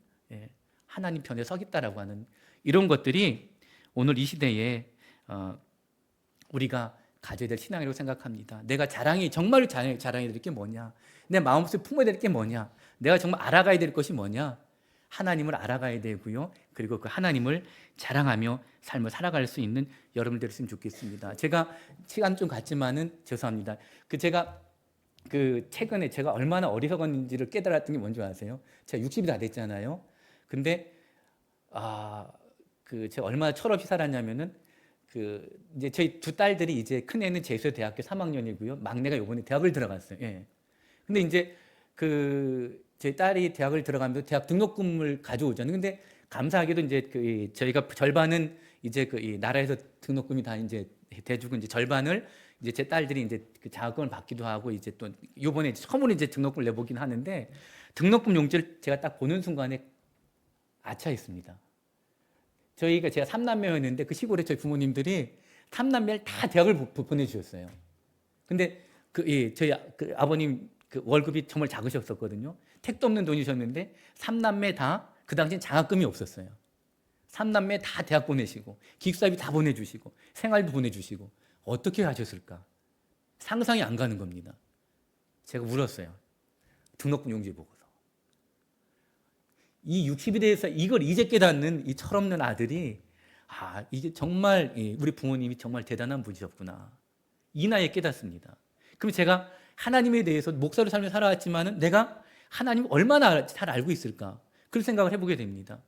하나님 편에 서겠다라고 하는 이런 것들이 오늘 이 시대에 우리가 가져야 될 신앙이라고 생각합니다. 내가 정말로 자랑해야 될 게 뭐냐? 내 마음속에 품어야 될 게 뭐냐? 내가 정말 알아가야 될 것이 뭐냐? 하나님을 알아가야 되고요. 그리고 그 하나님을 자랑하며 삶을 살아갈 수 있는 여러분들 됐으면 좋겠습니다. 제가 시간 좀 갔지만은 죄송합니다. 제가 최근에 제가 얼마나 어리석었는지를 깨달았던 게 뭔지 아세요? 제가 60이 다 됐잖아요. 근데 제가 얼마나 철없이 살았냐면은 이제 저희 두 딸들이 이제 큰애는 제주도 대학교 3학년이고요. 막내가 이번에 대학을 들어갔어요. 근데 이제 제 딸이 대학을 들어가면서 대학 등록금을 가져오잖아요. 근데 감사하게도 이제 저희가 절반은 이제 이 나라에서 등록금이 다 이제 대주고 이제 절반을 이제 제 딸들이 이제 그 장학금을 받기도 하고 이제 또 요번에 처음으로 이제 등록금을 내보긴 하는데 등록금 용지를 제가 딱 보는 순간에 아차했습니다. 제가 3남매였는데 그 시골에 저희 부모님들이 3남매를 다 대학을 보내주셨어요. 근데 저희 아버님 월급이 정말 작으셨었거든요. 택도 없는 돈이셨는데 3남매 다 그 당시엔 장학금이 없었어요. 3남매 다 대학 보내시고 기숙사비 다 보내주시고 생활비 보내주시고 어떻게 하셨을까? 상상이 안 가는 겁니다. 제가 울었어요. 등록금 용지 보고서. 이 60에 대해서 이걸 이제 깨닫는 이 철없는 아들이 이게 정말 우리 부모님이 정말 대단한 분이셨구나. 이 나이에 깨닫습니다. 그럼 제가 하나님에 대해서 목사로 삶을 살아왔지만은 내가 하나님을 얼마나 잘 알고 있을까? 그런 생각을 해보게 됩니다.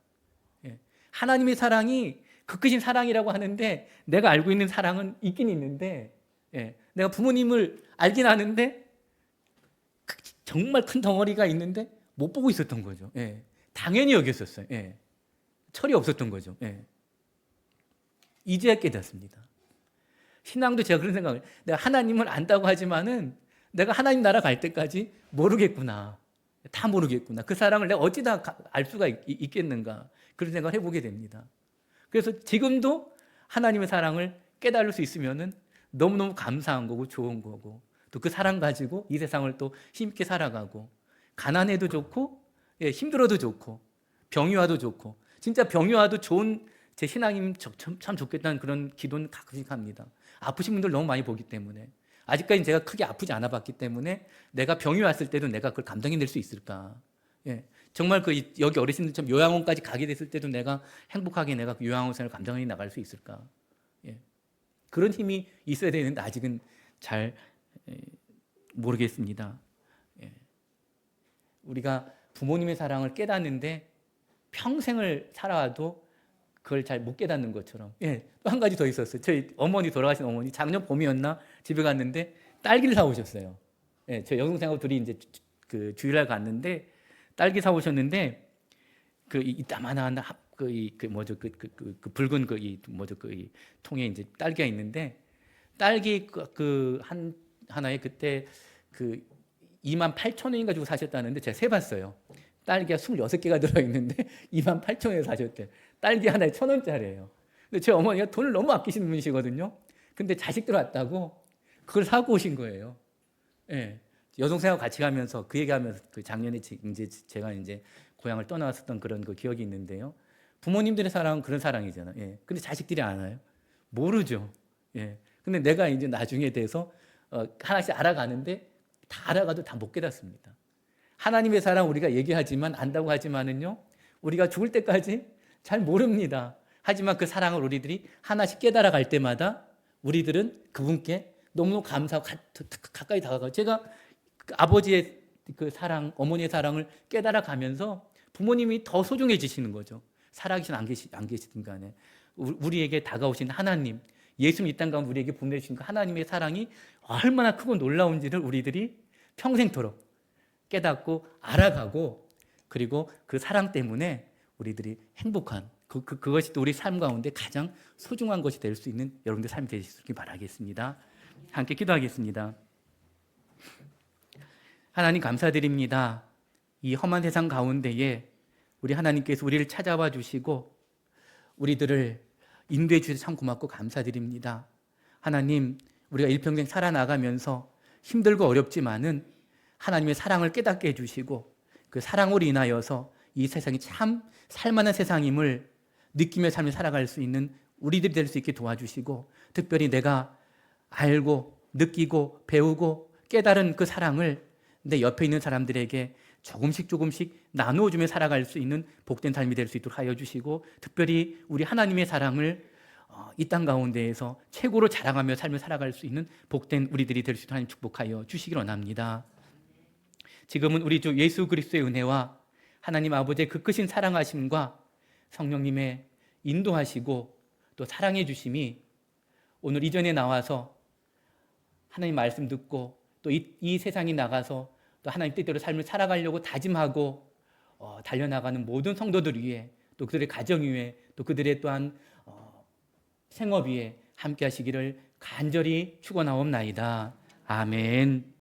하나님의 사랑이 극크신 사랑이라고 하는데 내가 알고 있는 사랑은 있긴 있는데 내가 부모님을 알긴 아는데 정말 큰 덩어리가 있는데 못 보고 있었던 거죠. 당연히 여겼었어요. 철이 없었던 거죠. 이제야 깨닫습니다. 신앙도 제가 그런 생각을, 내가 하나님을 안다고 하지만은 내가 하나님 나라 갈 때까지 모르겠구나. 다 모르겠구나. 그 사랑을 내가 어찌다 알 수가 있겠는가. 그런 생각을 해보게 됩니다. 그래서 지금도 하나님의 사랑을 깨달을 수 있으면은 너무너무 감사한 거고 좋은 거고 또 그 사랑 가지고 이 세상을 또 힘있게 살아가고 가난해도 좋고 힘들어도 좋고 병이 와도 좋고 진짜 병이 와도 좋은 제 신앙이면 참 좋겠다는 그런 기도는 가끔씩 합니다. 아프신 분들 너무 많이 보기 때문에 아직까지 제가 크게 아프지 않아 봤기 때문에 내가 병이 왔을 때도 내가 그걸 감당해낼 수 있을까? 정말 여기 어르신들처럼 요양원까지 가게 됐을 때도 내가 행복하게 내가 그 요양원 생활을 감당해 나갈 수 있을까? 그런 힘이 있어야 되는데 아직은 잘 모르겠습니다. 우리가 부모님의 사랑을 깨닫는데 평생을 살아와도 그걸 잘 못 깨닫는 것처럼. 또 한 가지 더 있었어요. 저희 어머니, 돌아가신 어머니, 작년 봄이었나 집에 갔는데 딸기를 사오셨어요. 저희 여동생하고 둘이 이제 주일날 갔는데 딸기 사오셨는데 이따만한 붉은 이 통에 이제 딸기가 있는데 딸기 하나에 그때 28,000원인가 주고 사셨다는데 제가 세봤어요. 딸기가 26개가 들어있는데 28,000원에 사셨대. 딸기 하나에 1,000원짜리예요. 근데 제 어머니가 돈을 너무 아끼시는 분이시거든요. 근데 자식들 왔다고 그걸 사고 오신 거예요. 여동생하고 같이 가면서 그 얘기하면서 작년에 이제 제가 이제 고향을 떠나왔었던 그런 기억이 있는데요. 부모님들의 사랑은 그런 사랑이잖아요. 근데 자식들이 알아요? 모르죠. 근데 내가 이제 나중에 대해서 하나씩 알아가는데 다 알아가도 다 못 깨닫습니다. 하나님의 사랑 우리가 얘기하지만 안다고 하지만은요, 우리가 죽을 때까지 잘 모릅니다. 하지만 그 사랑을 우리들이 하나씩 깨달아 갈 때마다 우리들은 그분께 너무너무 감사하고 가까이 다가가고 제가 아버지의 그 사랑, 어머니의 사랑을 깨달아 가면서 부모님이 더 소중해지시는 거죠. 살아계신 안 계시든 간에 우리에게 다가오신 하나님, 예수님 이 땅 가운데 우리에게 보내주신 그 하나님의 사랑이 얼마나 크고 놀라운지를 우리들이 평생토록 깨닫고 알아가고, 그리고 그 사랑 때문에 우리들이 행복한 그것이 또 우리 삶 가운데 가장 소중한 것이 될 수 있는 여러분들 삶이 되시길 바라겠습니다. 함께 기도하겠습니다. 하나님 감사드립니다. 이 험한 세상 가운데에 우리 하나님께서 우리를 찾아와 주시고 우리들을 인도해 주셔서 참 고맙고 감사드립니다. 하나님, 우리가 일평생 살아나가면서 힘들고 어렵지만은 하나님의 사랑을 깨닫게 해주시고 그 사랑으로 인하여서 이 세상이 참 살만한 세상임을 느끼며 삶을 살아갈 수 있는 우리들이 될 수 있게 도와주시고, 특별히 내가 알고 느끼고 배우고 깨달은 그 사랑을 내 옆에 있는 사람들에게 조금씩 나누어주며 살아갈 수 있는 복된 삶이 될 수 있도록 하여 주시고, 특별히 우리 하나님의 사랑을 이 땅 가운데에서 최고로 자랑하며 삶을 살아갈 수 있는 복된 우리들이 될 수 있도록 하나님 축복하여 주시길 원합니다. 지금은 우리 주 예수 그리스도의 은혜와 하나님 아버지의 그 크신 사랑하심과 성령님의 인도하시고 또 사랑해 주심이 오늘 이전에 나와서 하나님 말씀 듣고 또 이 세상에 나가서 또 하나님 뜻대로 삶을 살아가려고 다짐하고 달려나가는 모든 성도들 위해, 또 그들의 가정 위에, 또 그들의 또한 생업 위에 함께 하시기를 간절히 축원하옵나이다. 아멘.